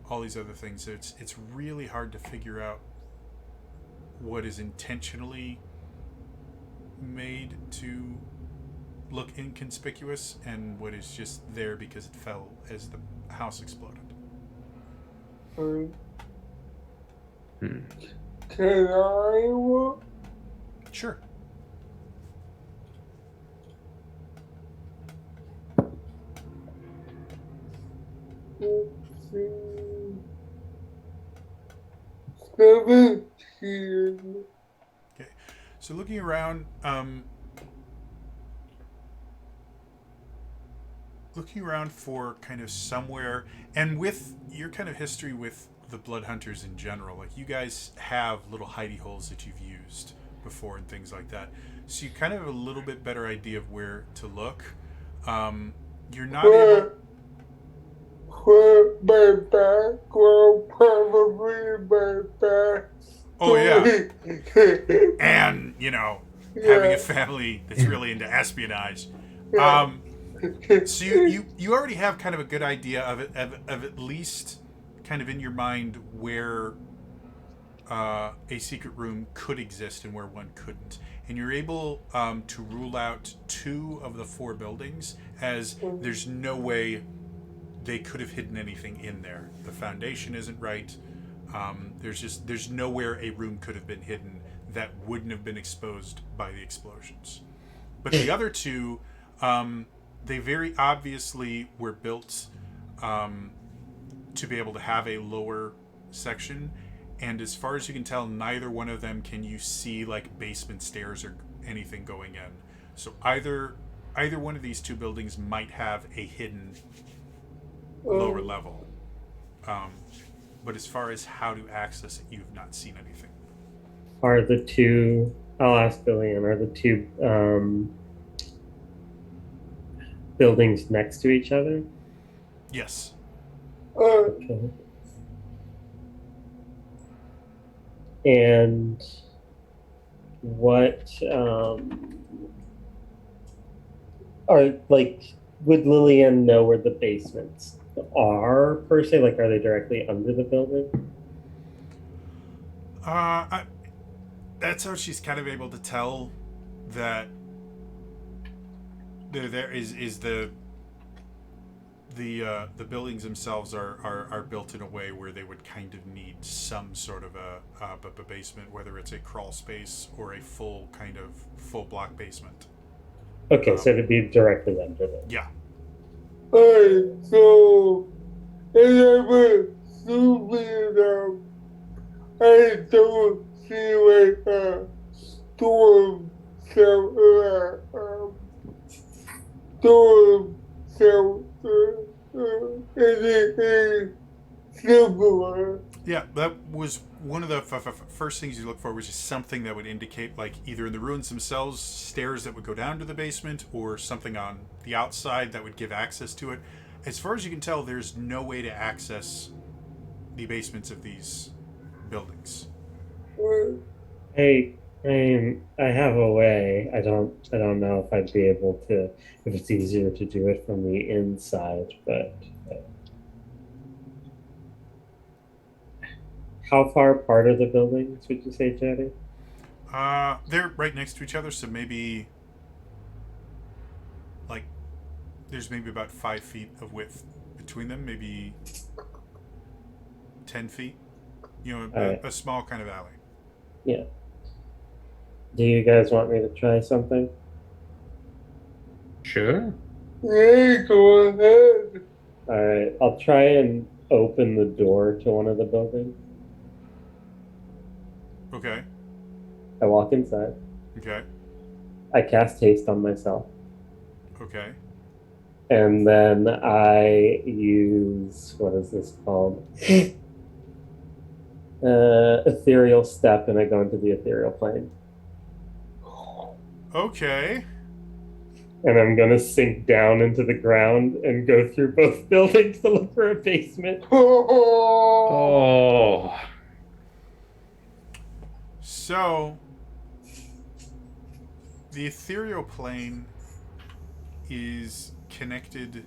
all these other things. So it's really hard to figure out what is intentionally made to look inconspicuous and what is just there because it fell as the house exploded. Um, Hmm. Can I look? Sure. Let's see. 17. Okay. So looking around, for kind of somewhere, and with your kind of history with the Blood Hunters in general, like you guys have little hidey holes that you've used before and things like that. So you kind of have a little bit better idea of where to look. You're not able. Where my back will probably my back. Oh yeah, and having a family that's really into espionage. So you already have kind of a good idea of it, of at least kind of in your mind where a secret room could exist and where one couldn't, and you're able to rule out 2 of the 4 buildings as there's no way they could have hidden anything in there. The foundation isn't right. There's nowhere a room could have been hidden that wouldn't have been exposed by the explosions. But the other 2, they very obviously were built to be able to have a lower section, and as far as you can tell, neither one of them can you see like basement stairs or anything going in. So either one of these 2 buildings might have a hidden lower level. But as far as how to access it, you've not seen anything. Are the 2? I'll ask Billian. Are the 2 buildings next to each other? Yes. Okay. And what are like? Would Lillian know where the basements are per se? Like, are they directly under the building? That's how she's kind of able to tell that there is the buildings themselves are built in a way where they would kind of need some sort of a basement, whether it's a crawl space or a full block basement. Okay, so it'd be directly under them. Yeah. Alright, so and I'm a stupid I don't see like a storm storm anything similar. Yeah, that was one of the first things you look for, was just something that would indicate, like, either in the ruins themselves, stairs that would go down to the basement, or something on the outside that would give access to it. As far as you can tell, there's no way to access the basements of these buildings. Hey, I have a way. I don't know if I'd be able to, if it's easier to do it from the inside, but how far apart are the buildings, would you say, Jody? They're right next to each other, so maybe, like, there's maybe about 5 feet of width between them, maybe 10 feet. You know, Alright. a small kind of alley. Yeah. Do you guys want me to try something? Sure. Yeah, go ahead. Alright, I'll try and open the door to one of the buildings. Okay. I walk inside. Okay. I cast haste on myself. Okay. And then I use, what is this called? Ethereal step, and I go into the ethereal plane. Okay. And I'm going to sink down into the ground and go through both buildings to look for a basement. Oh. So, the ethereal plane is connected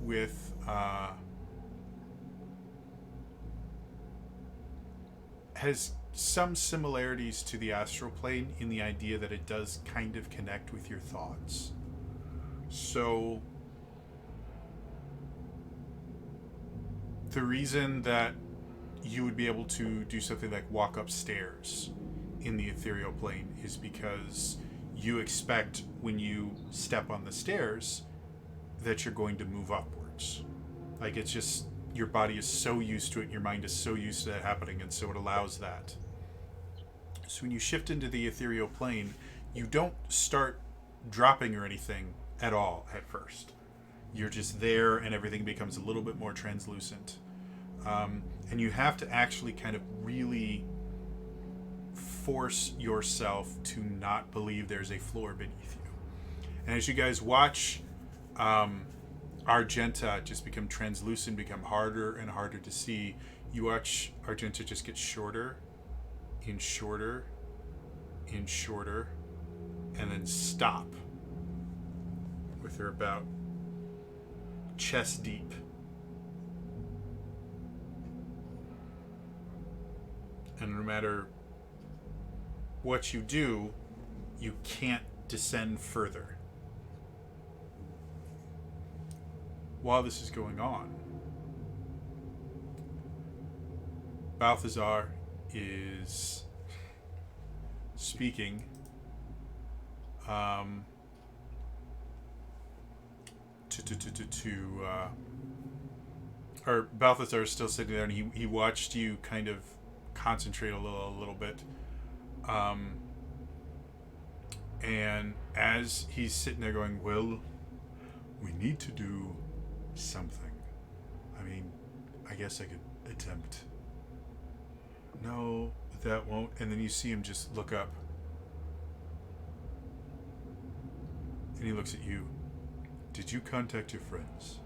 with has some similarities to the astral plane in the idea that it does kind of connect with your thoughts. So, the reason that you would be able to do something like walk upstairs in the ethereal plane is because you expect, when you step on the stairs, that you're going to move upwards. Like, it's just, your body is so used to it, your mind is so used to that happening, and so it allows that. So when you shift into the ethereal plane, you don't start dropping or anything at all at first. You're just there, and everything becomes a little bit more translucent. And you have to actually kind of really force yourself to not believe there's a floor beneath you. And as you guys watch Argenta just become translucent, become harder and harder to see, you watch Argenta just get shorter and shorter and shorter, and then stop with her about chest deep. And no matter what you do, you can't descend further. While this is going on, Balthazar is speaking. Or Balthazar is still sitting there, and he watched you kind of concentrate a little bit. And as he's sitting there going, well, we need to do something. I mean, I guess I could attempt. No, that won't. And then you see him just look up. And he looks at you. Did you contact your friends?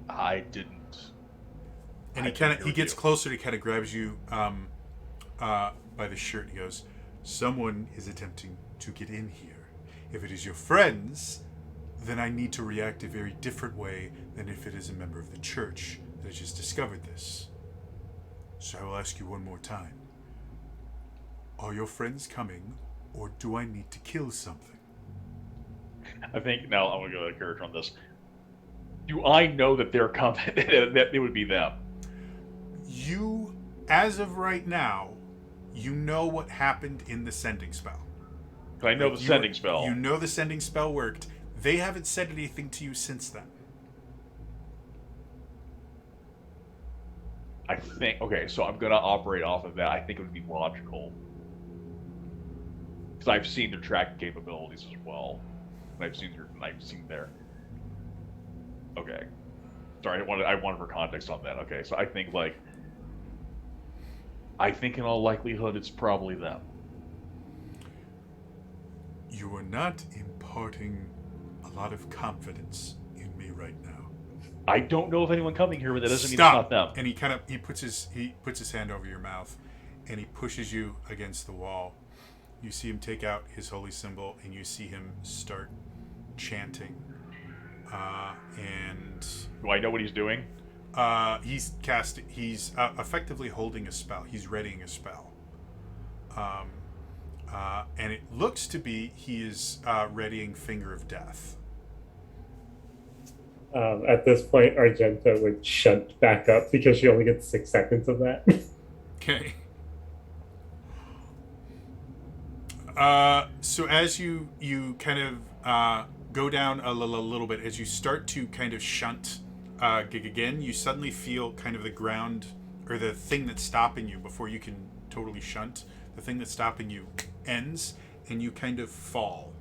I didn't. And he gets closer. He kind of grabs you by the shirt. And he goes, "Someone is attempting to get in here. If it is your friends, then I need to react a very different way than if it is a member of the church that has just discovered this. So I will ask you one more time. Are your friends coming, or do I need to kill something?" I think now I'm gonna go to character on this. Do I know that they're coming? That it would be them. You, as of right now, you know what happened in the sending spell. I know the sending spell. You know the sending spell worked. They haven't said anything to you since then. I think, okay, so I'm going to operate off of that. I think it would be logical. Because I've seen their tracking capabilities as well. And I've seen their. Okay. Sorry, I wanted for context on that. Okay, so I think in all likelihood it's probably them. You are not imparting a lot of confidence in me right now. I don't know of anyone coming here, but that doesn't mean it's Stop! not them. And he puts his hand over your mouth, and he pushes you against the wall. You see him take out his holy symbol, and you see him start chanting. And Do I know what he's doing? he's casting. He's effectively holding a spell. He's readying a spell. And it looks to be he is readying Finger of Death. At this point, Argenta would shunt back up because she only gets 6 seconds of that. Okay. So as you kind of go down a little bit, as you start to kind of shunt Gig again, you suddenly feel kind of the ground, or the thing that's stopping you before you can totally shunt, the thing that's stopping you ends, and you kind of fall.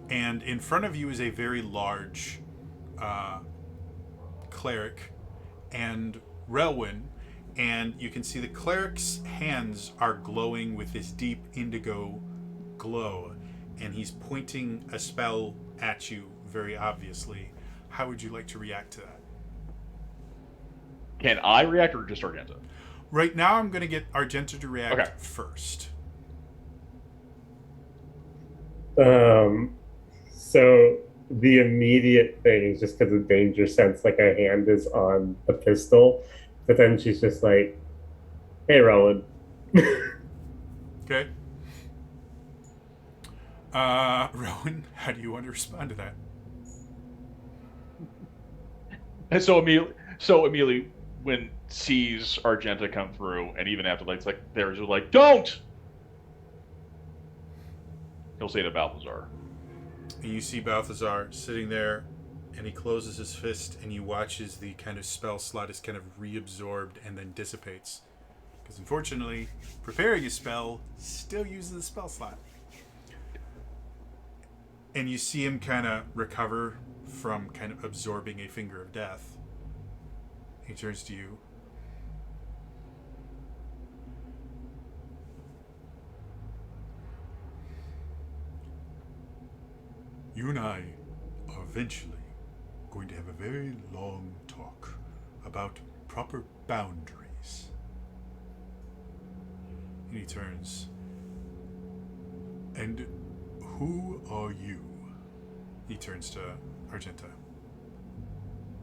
And in front of you is a very large cleric and Relwyn, and you can see the cleric's hands are glowing with this deep indigo glow, and he's pointing a spell at you very obviously. How would you like to react to that? Can I react or just Argenta? Right now I'm going to get Argenta to react Okay. first. So the immediate thing is just because of danger sense, like her hand is on the pistol, but then she's just like, "Hey, Rowan." Okay. Rowan, how do you want to respond to that? And so immediately when sees Argenta come through, and even after it's like there's like, don't! He'll say to Balthazar. And you see Balthazar sitting there, and he closes his fist, and you watch as the kind of spell slot is kind of reabsorbed and then dissipates. Because unfortunately, preparing a spell still uses the spell slot. And you see him kind of recover from kind of absorbing a Finger of Death. He turns to you. You and I are eventually going to have a very long talk about proper boundaries. And he turns. And who are you? He turns to Argenta.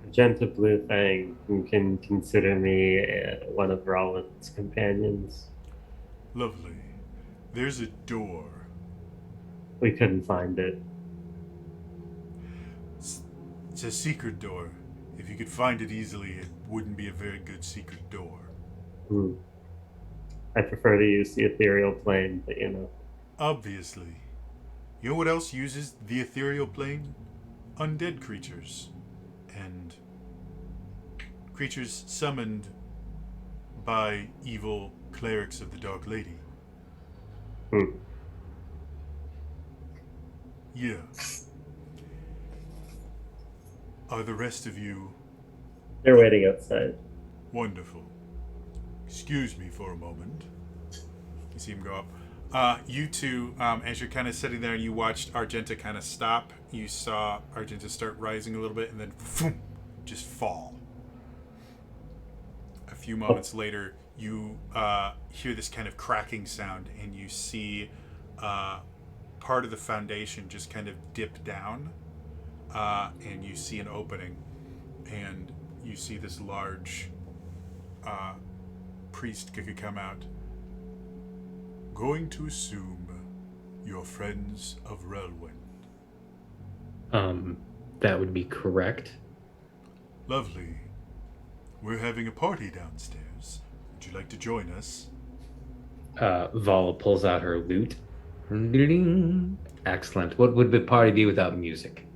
Argenta Bluefang, you can consider me one of Rowan's companions. Lovely. There's a door. We couldn't find it. It's a secret door. If you could find it easily, it wouldn't be a very good secret door. I prefer to use the ethereal plane, but you know. Obviously. You know what else uses the ethereal plane? Undead creatures. And creatures summoned by evil clerics of the Dark Lady. Yeah. Are the rest of you They're waiting outside. wonderful? Excuse me for a moment. You see him go up. You two, as you're kind of sitting there and you watched Argenta kind of stop, you saw Argenta start rising a little bit and then just fall. A few moments later, you hear this kind of cracking sound and you see part of the foundation just kind of dip down, and you see an opening, and you see this large priest could come out. Going to assume you're friends of Relwyn. That would be correct. Lovely. We're having a party downstairs. Would you like to join us? Vala pulls out her lute. Ding. Excellent. What would the party be without music?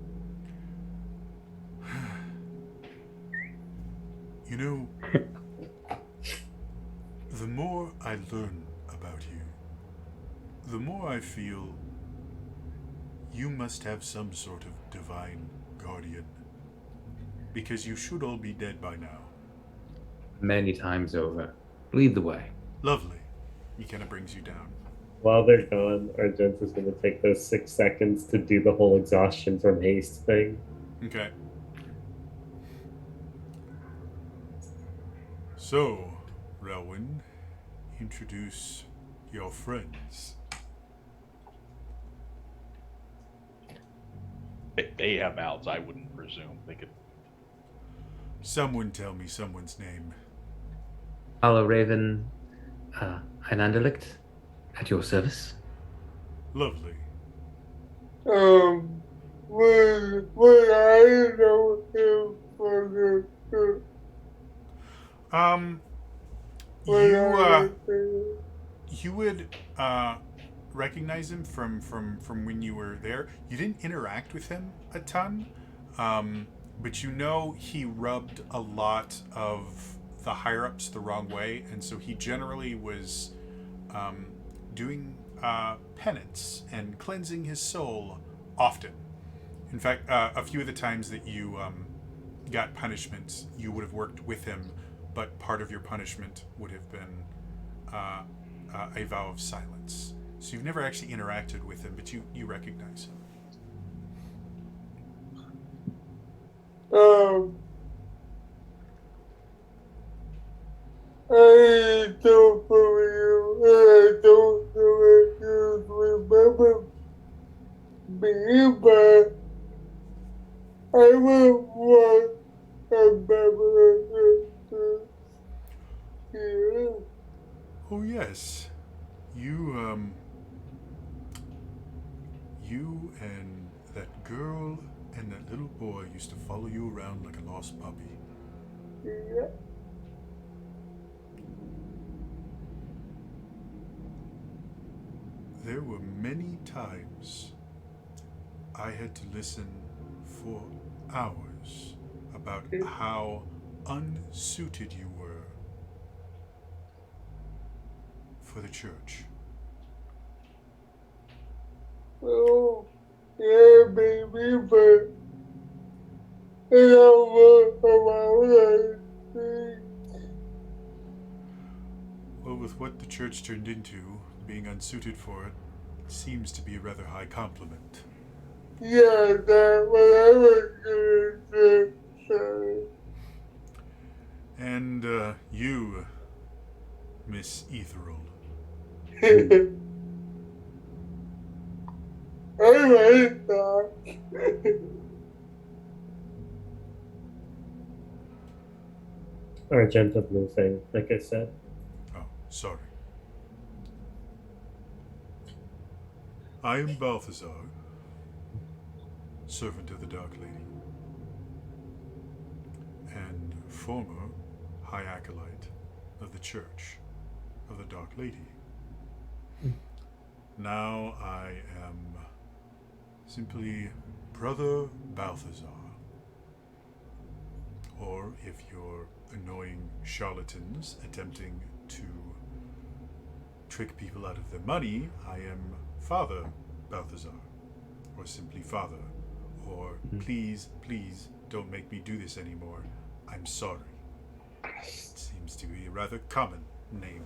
You know, the more I learn about you, the more I feel you must have some sort of divine guardian. Because you should all be dead by now. Many times over. Lead the way. Lovely. He kind of brings you down. While they're gone, Argenta's going to take those 6 seconds to do the whole exhaustion from haste thing. Okay. So, Relwyn, introduce your friends. They have mouths. I wouldn't presume they could. Someone tell me someone's name. Hollow Raven, Anandalict, at your service. Lovely. Would I know him for the You would recognize him from when you were there. You didn't interact with him a ton, but you know he rubbed a lot of the higher ups the wrong way, and so he generally was doing penance and cleansing his soul often. In fact, a few of the times that you got punishment, you would have worked with him, but part of your punishment would have been a vow of silence. So you've never actually interacted with him, but you recognize him. I don't believe, I don't know if you remember me, but I would want a member of here. Oh yes, you and that girl and that little boy used to follow you around like a lost puppy. Yeah. There were many times I had to listen for hours about how unsuited you were for the church. Oh, yeah, baby, but I don't want around like Well, with what the church turned into, being unsuited for it seems to be a rather high compliment. yeah, that's what I was gonna say. And you, Miss Ethereal, I like that. Argenta blue thing, like I said. oh, sorry. I am Balthazar, servant of the Dark Lady, and former High Acolyte of the Church of the Dark Lady. Now I am simply Brother Balthazar. Or if you're annoying charlatans attempting to trick people out of their money, I am Father Balthazar. Or simply Father. Or please, please don't make me do this anymore. I'm sorry. It seems to be a rather common name.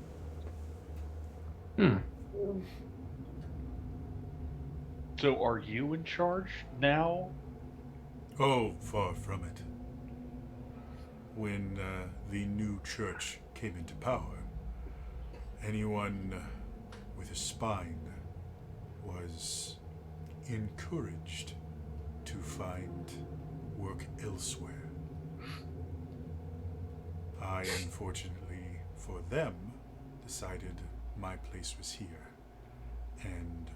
So, are you in charge now? Oh, far from it. When the new church came into power, anyone with a spine was encouraged to find work elsewhere. I, unfortunately for them, decided my place was here and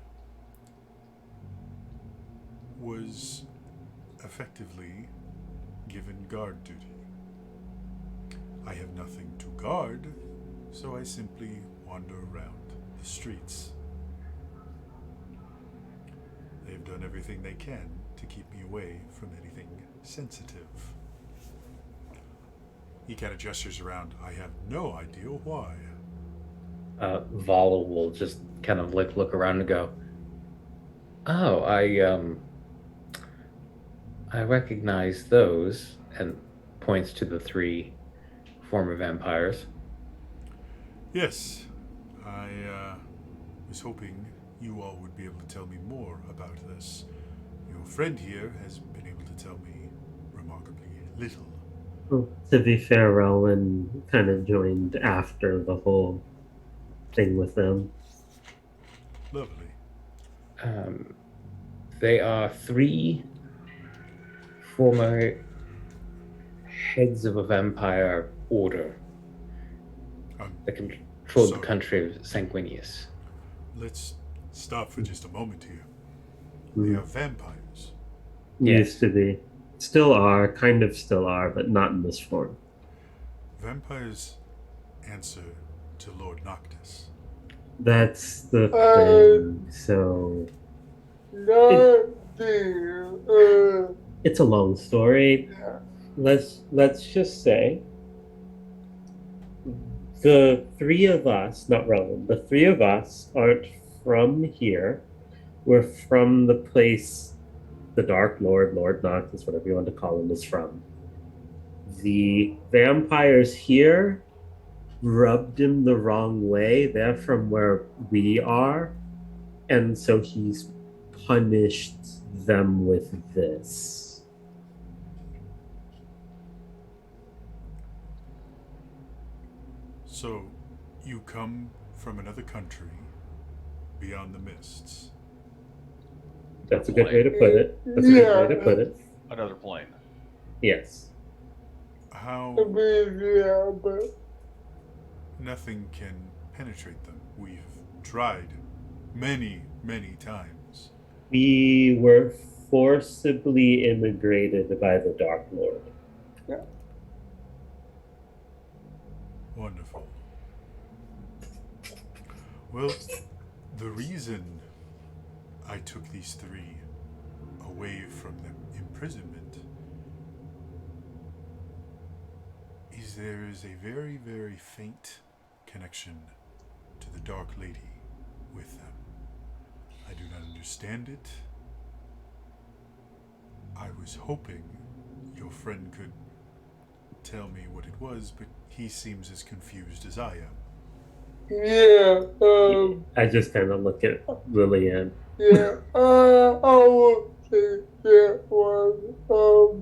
was effectively given guard duty. I have nothing to guard, so I simply wander around the streets. They've done everything they can to keep me away from anything sensitive. He kind of gestures around. I have no idea why. Vala will just kind of like look around and go, "Oh, I recognize those," and points to the three former vampires. Yes, I was hoping you all would be able to tell me more about this. Your friend here has been able to tell me remarkably little. Well, to be fair, Rowan kind of joined after the whole thing with them. Lovely. They are three former heads of a vampire order that controlled the sorry. country of Sanguinius. Let's stop for just a moment here. Mhm. They are vampires. Yes. Used to be. Still are, kind of still are, but not in this form. Vampires answer to Lord Noctis. That's the thing. So Nothing. it's a long story. Yeah. Let's just say the three of us, not Rowan, the three of us aren't from here. We're from the place the Dark Lord, Lord Noctis, whatever you want to call him, is from. The vampires here rubbed him the wrong way. They're from where we are. And so he's punished them with this. So, you come from another country beyond the mists. That's a good way to put it. That's a good way to put it. Another plane. Yes. How I mean, yeah, but nothing can penetrate them. We've tried many, many times. We were forcibly immigrated by the Dark Lord. Wonderful. Well, the reason I took these three away from the imprisonment is there is a very, very faint connection to the Dark Lady with them. I do not understand it. I was hoping your friend could tell me what it was, but he seems as confused as I am. yeah, I just kind of look at Lillian. yeah, I would say that was,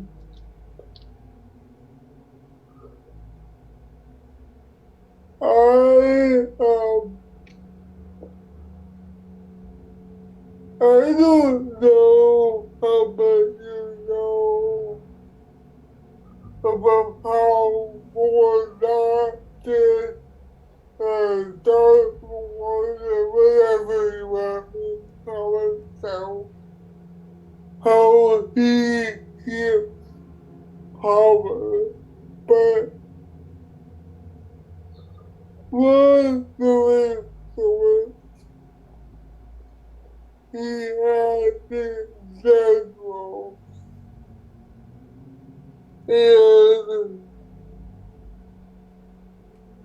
I don't know how much you know about how more not did dark water, whatever you want to call it, so how he gives power, but one the influence he had in general, and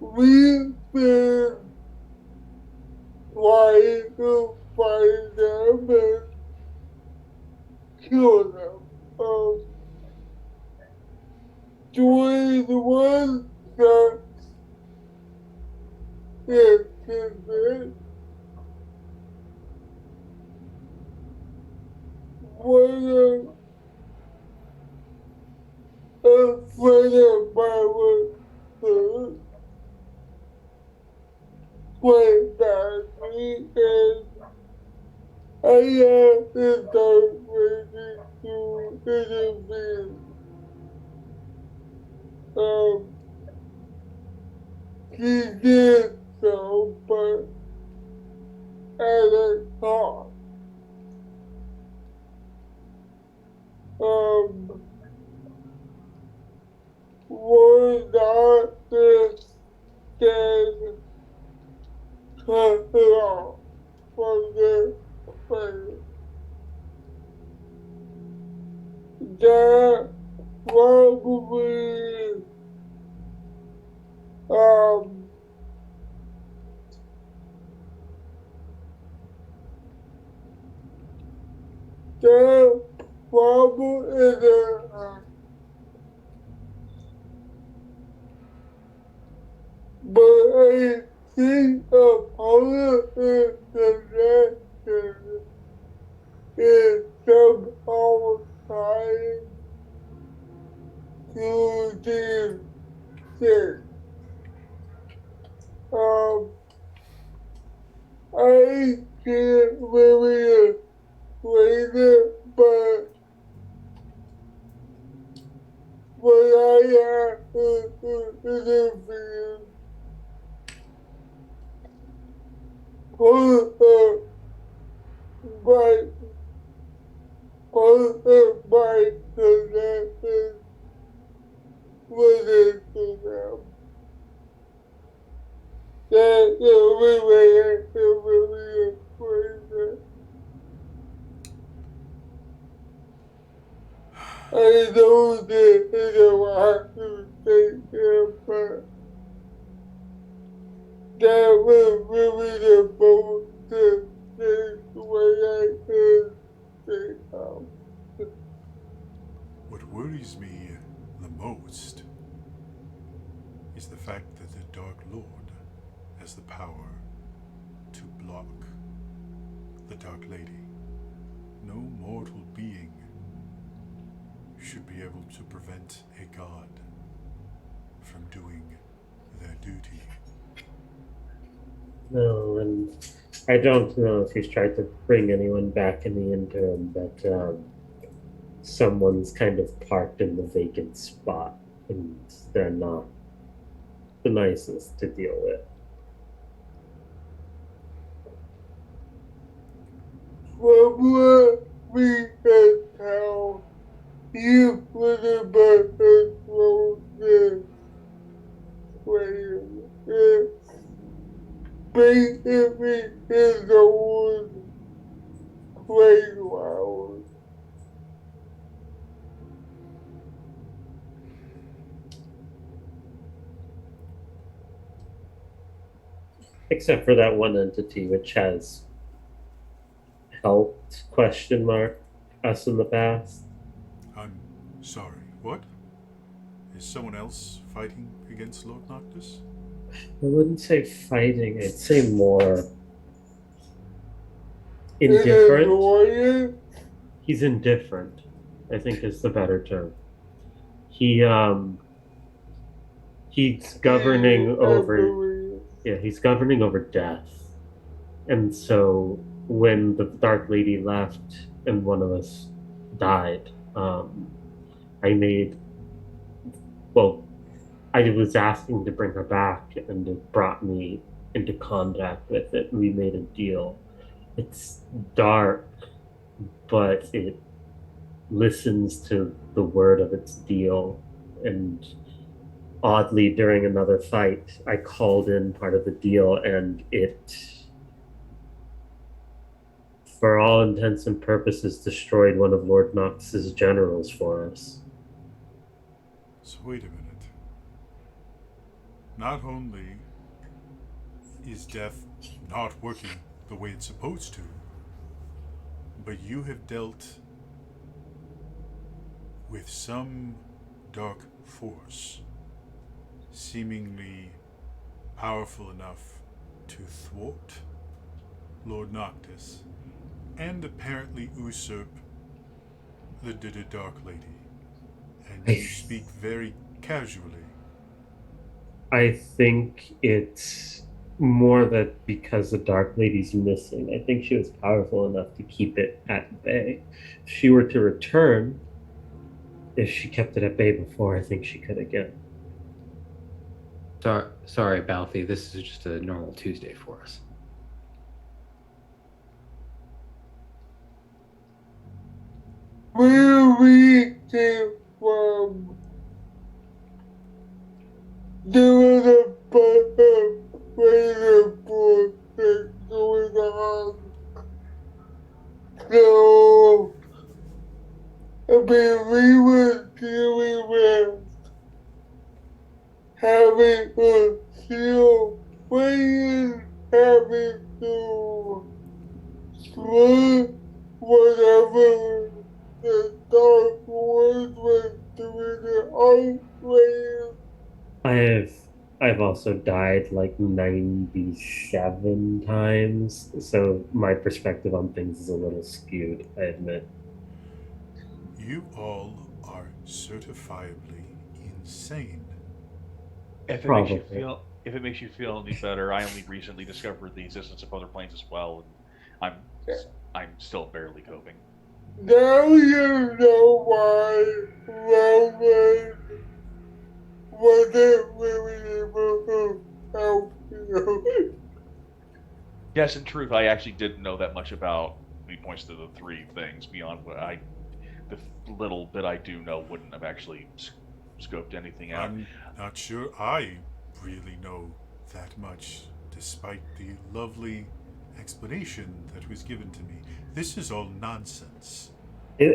we've been trying to find them and kill them. Doing the one that is convinced one a friend of mine was playing badly, and I asked the Dark Lady to intervene. She did so, but at a cost. We're not just dead cut it off from the planet. the problem is that but I think a part of the connection is somehow trying to do things. I can't really explain it, but when I had an interview, part of my connection was into them. That's the only way I can really explain it. I know that it's a lot to take care, but that was really the most the way I can say how. What worries me the most is the fact that the Dark Lord has the power to block the Dark Lady. No mortal being should be able to prevent a god from doing their duty. No, and I don't know if he's tried to bring anyone back in the interim, but someone's kind of parked in the vacant spot, and they're not the nicest to deal with. From what we can tell, you pretty much control this player. It's basically his own playground. Except for that one entity which has helped us in the past. I'm sorry, what? Is someone else fighting against Lord Noctis? I wouldn't say fighting, I'd say more indifferent. Lawyer, He's indifferent, I think is the better term. He's governing over he's governing over death. And so when the Dark Lady left and one of us died, I was asking to bring her back, and it brought me into contact with it. We made a deal. It's dark, but it listens to the word of its deal. And oddly, during another fight, I called in part of the deal, and it, for all intents and purposes, destroyed one of Lord Nox's generals for us. So wait a minute. Not only is death not working the way it's supposed to, but you have dealt with some dark force seemingly powerful enough to thwart Lord Noctis and apparently usurp the Dark Lady. And you speak very casually. I think it's more that because the Dark Lady's missing, I think she was powerful enough to keep it at bay. If she were to return, if she kept it at bay before, I think she could again. Sorry, Balthy. This is just a normal Tuesday for us. where we came from, there was a bunch of radio bullshit going on. So, I mean, we were dealing with having a seal players, having to split whatever the Dark Lord was doing it always. I've I've also died like 97 times, so my perspective on things is a little skewed, I admit. You all are certifiably insane. Probably. If it makes you feel any better, I only recently discovered the existence of other planes as well, and I'm I'm still barely coping. Now you know why Roman wasn't really able to help you. Yes, in truth, I actually didn't know that much about. He points to the three things beyond the little bit I do know wouldn't have actually scoped anything out. I'm not sure I really know that much, despite the lovely explanation that was given to me. This is all nonsense.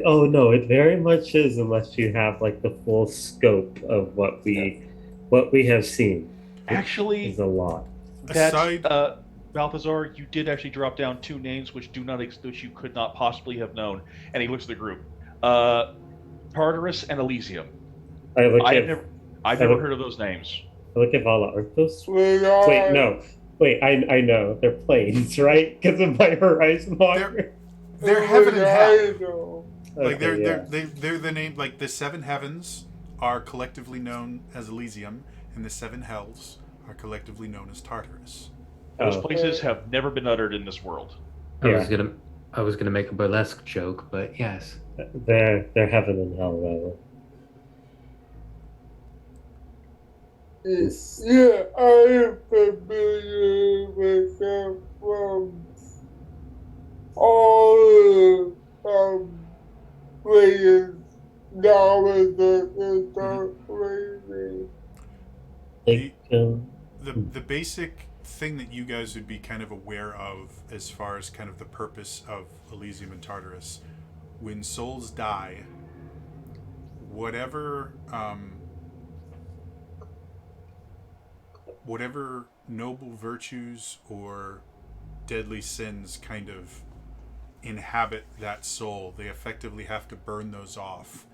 Oh no, it very much is unless you have like the full scope of what we have seen, which is Actually, a lot. that's Aside, Balthazar. You did actually drop down two names which you could not possibly have known. And he looks at the group. Uh, Tartarus and Elysium. I look I have at never I've I never look, heard of those names. I look at Vala. Aren't those? When Wait, I, no. Wait, I know they're planes, right? Because of my horizon walker. they're heaven and hell. I know. Like Okay, yeah. they're the name. Like the seven heavens are collectively known as Elysium, and the seven hells are collectively known as Tartarus. Those Oh, places have never been uttered in this world. Yeah. I was gonna make a burlesque joke, but yes. They're heaven and hell, rather. It's- Yeah, I am familiar with them from all players knowledge that start playing. Like, The basic thing that you guys would be kind of aware of as far as kind of the purpose of Elysium and Tartarus, when souls die, whatever whatever noble virtues or deadly sins kind of inhabit that soul, they effectively have to burn those off.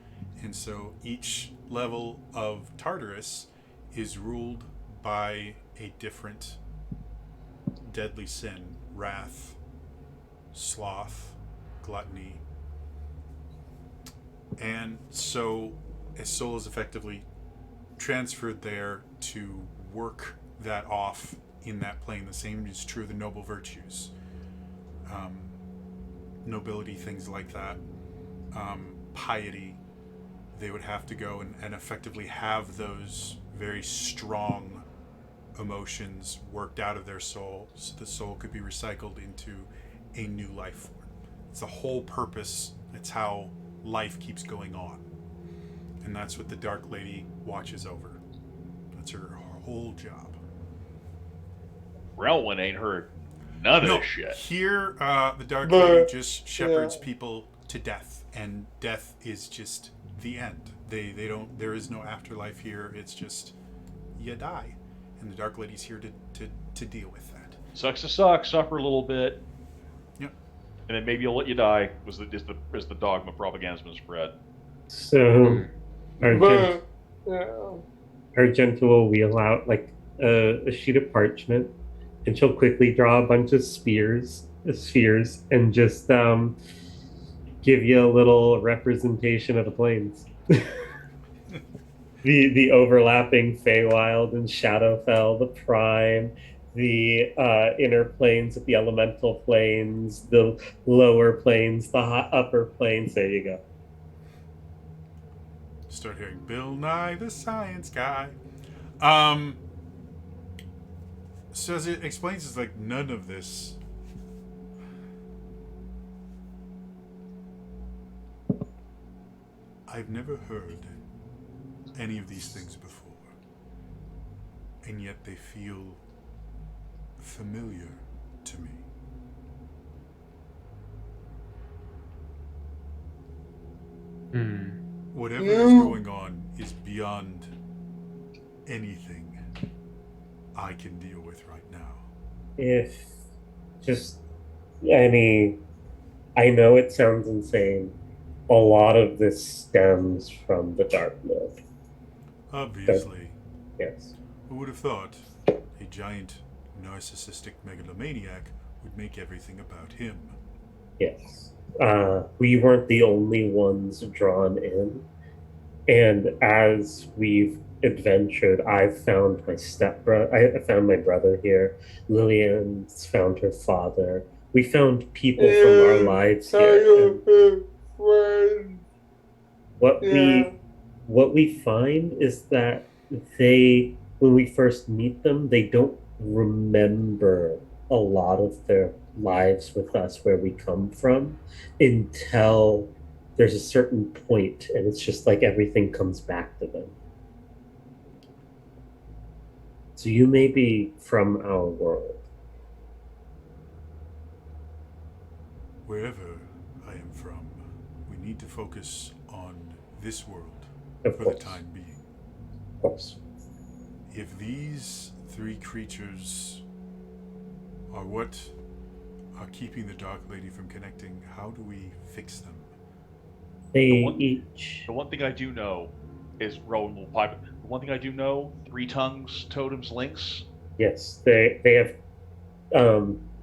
And so each level of Tartarus is ruled by a different deadly sin: wrath, sloth, gluttony. And so a soul is effectively transferred there to work that off in that plane. The same is true of the noble virtues, nobility, things like that, piety. They would have to go and effectively have those very strong emotions worked out of their soul so the soul could be recycled into a new life form. It's the whole purpose. It's how life keeps going on. And that's what the Dark Lady watches over. That's her whole job. Relwyn ain't heard none of No, this shit. here the Dark But- Lady just shepherds yeah. people to death, and death is just the end. They don't. There is no afterlife here. It's just you die, and the Dark Lady's here to deal with that. Sucks to suck, suffer a little bit, Yep. and then maybe you'll let you die. Is the dogma propagand's been spread. So, our, gen- But, yeah. our gentle will wheel out like a sheet of parchment, and she'll quickly draw a bunch of spheres, and just give you a little representation of the planes. the overlapping Feywild and Shadowfell, the Prime, the inner planes of the elemental planes, the lower planes, the upper planes. There you go. Start hearing Bill Nye the Science Guy. So as it explains, it's like none of this. I've never heard any of these things before, and yet they feel familiar to me. Whatever is going on is beyond anything I can deal with right now. If just any I know it sounds insane. A lot of this stems from the Dark Lord. Obviously. Yes. Who would have thought a giant narcissistic megalomaniac would make everything about him? Yes. We weren't the only ones drawn in. And as we've adventured, I've found my stepbrother. I found my brother here. Lillian's found her father. We found people from our lives here. And friend. what Yeah. we find is that they, when we first meet them, they don't remember a lot of their lives with us where we come from until there's a certain point and it's just like everything comes back to them. So you may be from our world. Wherever I am from, we need to focus on this world Of for course. the time being. Of course. If these three creatures are what are keeping the Dark Lady from connecting, how do we fix them? They The one- each. The one thing I do know is Rowan will pipe. The one thing I do know: Three Tongues, Totems, Links. Yes, they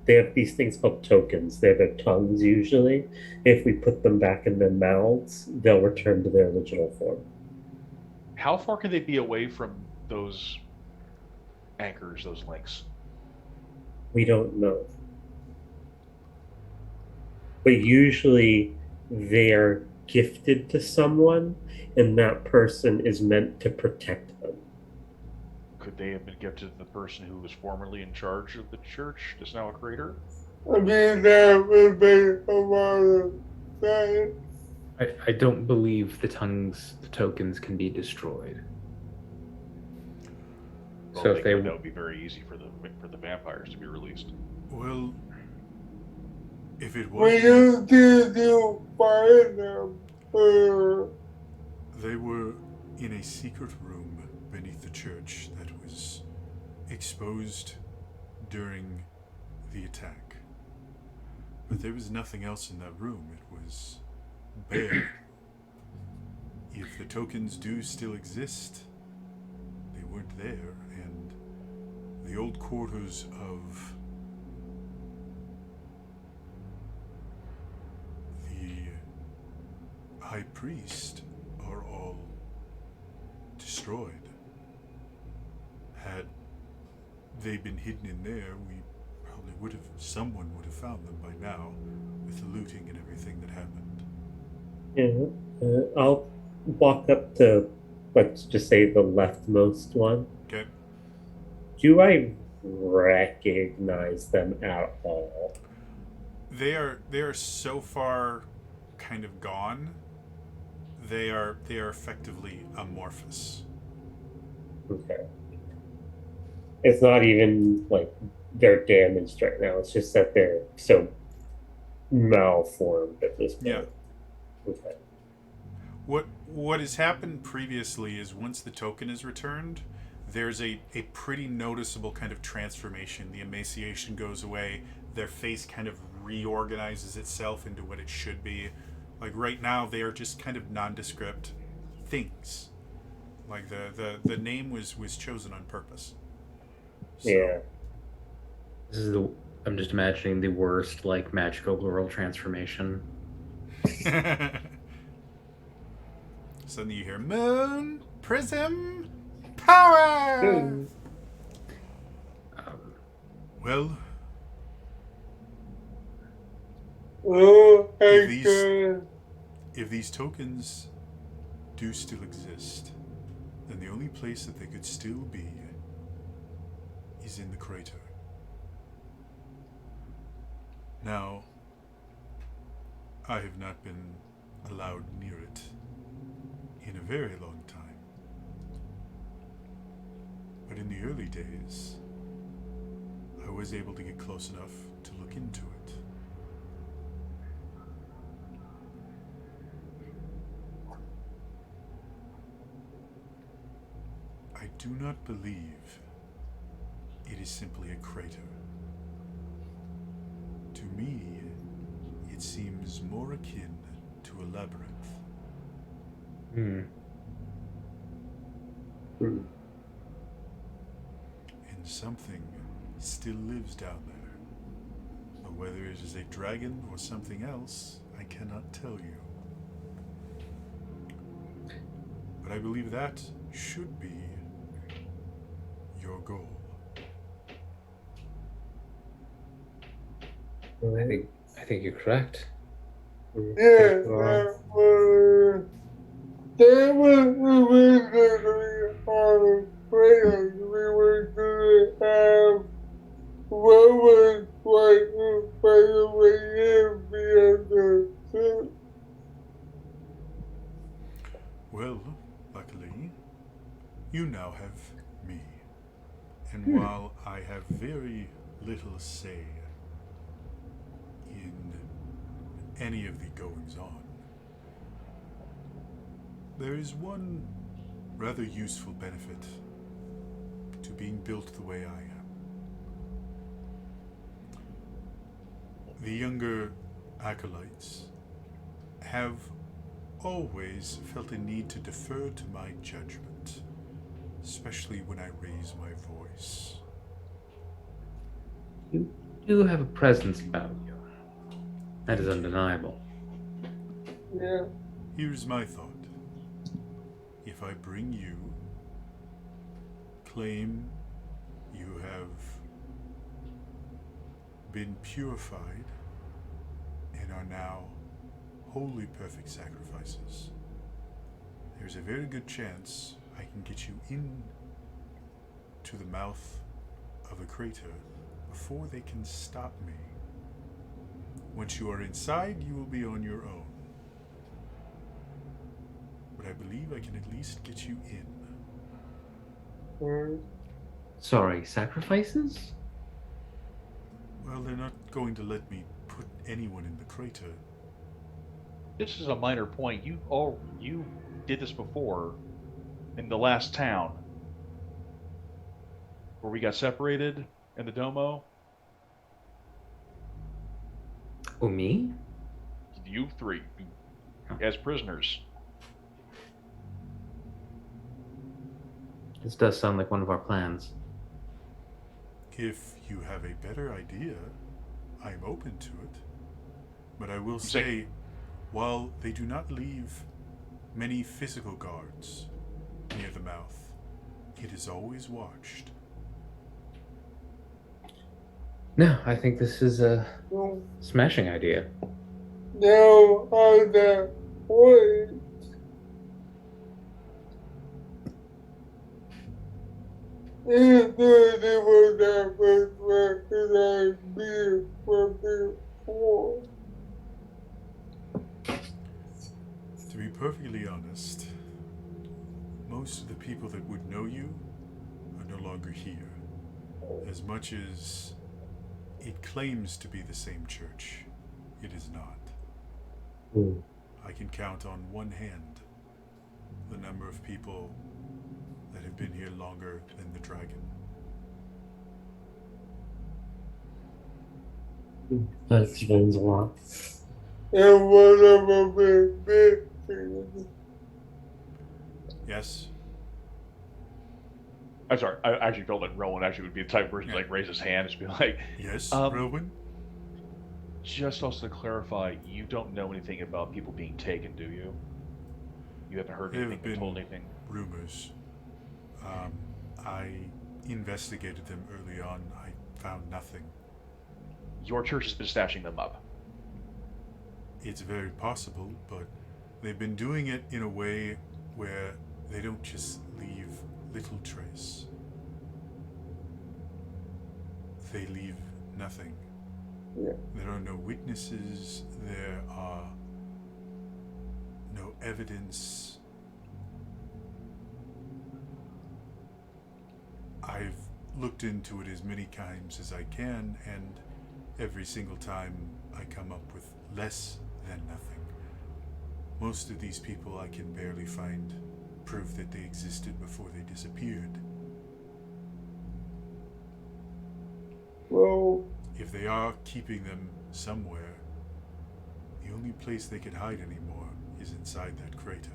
have these things called tokens. They're their tongues usually. If we put them back in their mouths, they'll return to their original form. How far can they be away from those anchors, those links? We don't know. But usually they're gifted to someone, and that person is meant to protect them. Could they have been gifted to the person who was formerly in charge of the church, that's now a crater? I mean, that would be a lot of sense. I don't believe the tokens can be destroyed. Well, So if they that would be very easy for the vampires to be released. Well, if it We was, used to find them. they were in a secret room beneath the church that was exposed during the attack. But there was nothing else in that room. It was bare. If the tokens do still exist, they weren't there, and the old quarters of the high priest are all destroyed. Had they been hidden in there, someone would have found them by now, with the looting and everything that happened. Yeah, I'll walk up to, let's just say, the leftmost one. Okay. Do I recognize them at all? They are so far kind of gone. They are effectively amorphous. Okay. It's not even like they're damaged right now. It's just that they're so malformed at this point. Yeah. Okay. What has happened previously is once the token is returned, there's a pretty noticeable kind of transformation. The emaciation goes away. Their face kind of reorganizes itself into what it should be. Like right now, they are just kind of nondescript things. Like the name was chosen on purpose. So, Yeah. This is I'm just imagining the worst like magical girl transformation. Suddenly you hear moon prism power. Well, Oh, If these- okay. if these tokens do still exist, then the only place that they could still be is in the crater. Now, I have not been allowed near it in a very long time. But in the early days, I was able to get close enough to look into it. I do not believe it is simply a crater. To me, it seems is more akin to a labyrinth. Hmm. Hmm. And something still lives down there. But whether it is a dragon or something else, I cannot tell you. But I believe that should be your goal. I think you're correct. Yeah, that was originally our plan. We were gonna have Roman fighting by the way in the other. Well, luckily, you now have me. And while I have very little say in any of the goings on, there is one rather useful benefit to being built the way I am. The younger acolytes have always felt a need to defer to my judgment, especially when I raise my voice. You do have a presence about you. That is undeniable. Yeah. Here's my thought. If I bring you, claim you have been purified and are now wholly perfect sacrifices, there's a very good chance I can get you in to the mouth of a crater before they can stop me. Once you are inside, you will be on your own. But I believe I can at least get you in. Sorry, sacrifices? Well, they're not going to let me put anyone in the crater. This is a minor point. You did this before in the last town where we got separated in the Domo. Oh, me? You three as prisoners. This does sound like one of our plans. If you have a better idea, I'm open to it. But I will say, while they do not leave many physical guards near the mouth, it is always watched. No, I think this is a No. smashing idea. Now on that point, if there was that was recognized me from before. To be perfectly honest, most of the people that would know you are no longer here. As much as it claims to be the same church, it is not. Hmm. I can count on one hand the number of people that have been here longer than the dragon. That explains a lot. And one of them is missing. Yes? I'm sorry. I actually felt that Rowan actually would be the type of person to Yeah. like raise his hand and just be like, Yes, Um, Rowan? just also to clarify, you don't know anything about people being taken, do you? You haven't heard There have anything or told been anything? rumors. I investigated them early on. I found nothing. Your church has been stashing them up. It's very possible, but they've been doing it in a way where they don't just leave little trace. They leave nothing. Yeah. There are no witnesses, there are no evidence. I've looked into it as many times as I can, and every single time I come up with less than nothing. Most of these people I can barely find proof that they existed before they disappeared. Well, If they are keeping them somewhere, The only place they can hide anymore is inside that crater.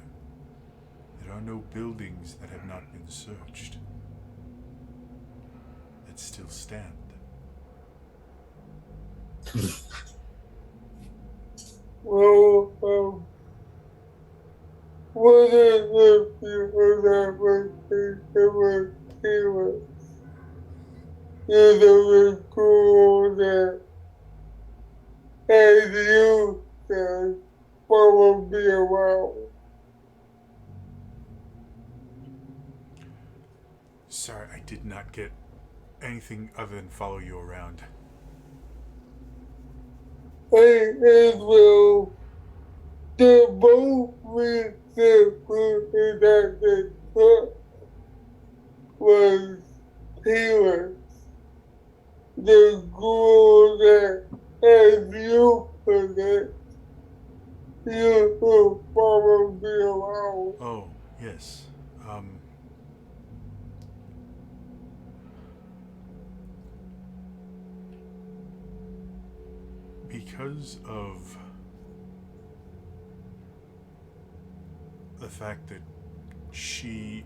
There are no buildings that have not been searched that still stand. Well, what is the people that would think about heroes? You know, the school that as you said, probably around. Sorry, I did not get anything other than follow you around. And as well, the both with the person that the took was healers. The school that as you put it, you will probably around. Oh, yes. Because of the fact that she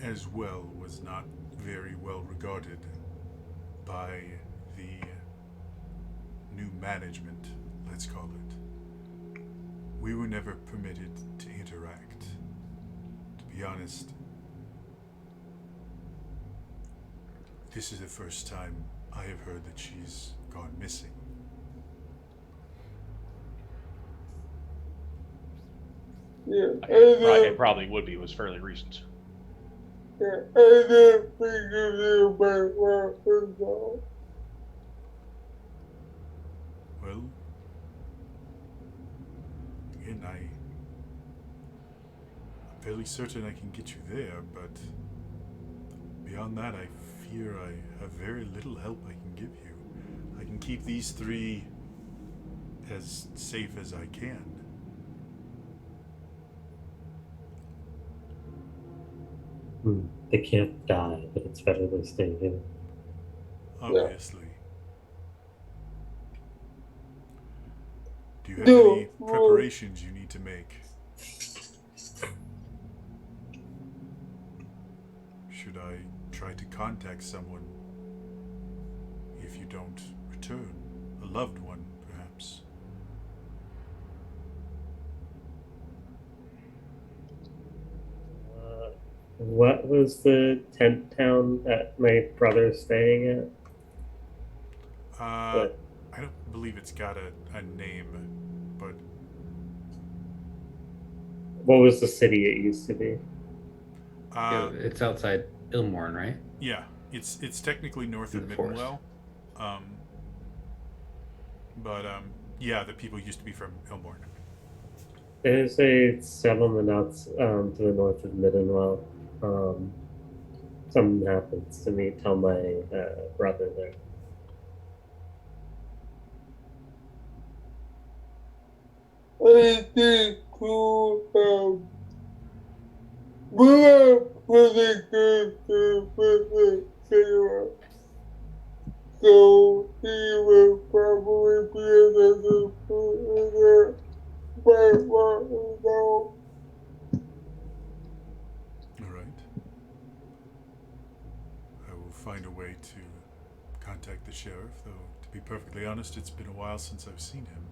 as well was not very well regarded by the new management, let's call it, we were never permitted to interact. To be honest, this is the first time I have heard that she's gone missing. Yeah, It probably would be. It was fairly recent. yeah, I didn't think of you about what was all. Well, again, I'm fairly certain I can get you there, but beyond that, I fear I have very little help I can give you. I can keep these three as safe as I can. They can't die, but it's better they stay here. Obviously. Do you have No, any preparations you need to make? Should I try to contact someone if you don't return? A loved one, perhaps? What was the tent town that my brother's staying at? What? I don't believe it's got a name, but What was the city it used to be? It's outside Ilmorn, right? yeah, it's technically north of In the forest. Middenwell. But yeah, the people used to be from Ilmorn. There's a settlement out to the north of Middenwell. Something happens to me, tell my brother there. I think to we're pretty good to visit Sarah. So he will probably be able to put in it, but what we know. All right. I will find a way to contact the sheriff, though, to be perfectly honest, it's been a while since I've seen him.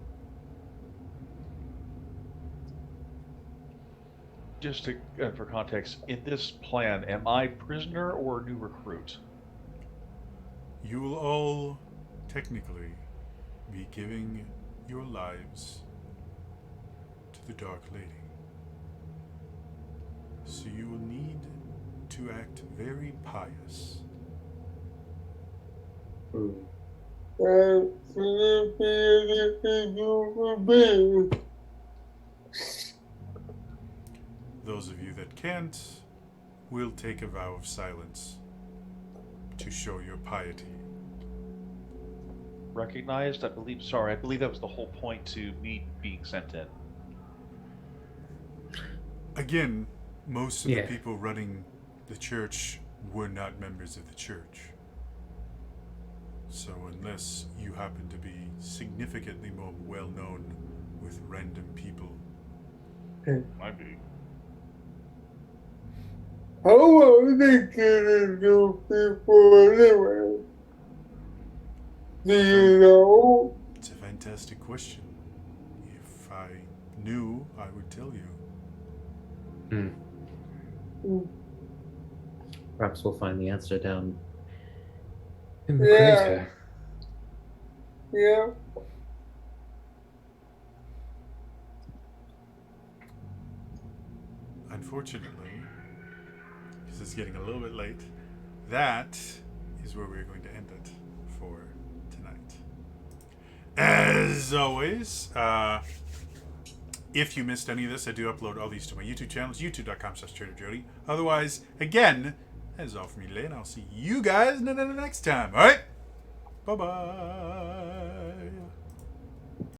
Just to, for context, in this plan, am I prisoner or new recruit? You will all, technically, be giving your lives to the Dark Lady. So you will need to act very pious. Should it be anything you would be? Those of you that can't will take a vow of silence to show your piety. Recognized? I believe that was the whole point to me being sent in. Again, most of Yeah. the people running the church were not members of the church. So unless you happen to be significantly more well known with random people. Might be. How are they getting new people anyway? Do you know? It's a fantastic question. If I knew, I would tell you. Perhaps we'll find the answer down in the Yeah. crater. Yeah. Unfortunately, because it's getting a little bit late, that is where we're going to end it for tonight. As always, if you missed any of this, I do upload all these to my YouTube channels, youtube.com/TraderJody. Otherwise, again, that is all from me today, and I'll see you guys next time. All right? Bye-bye.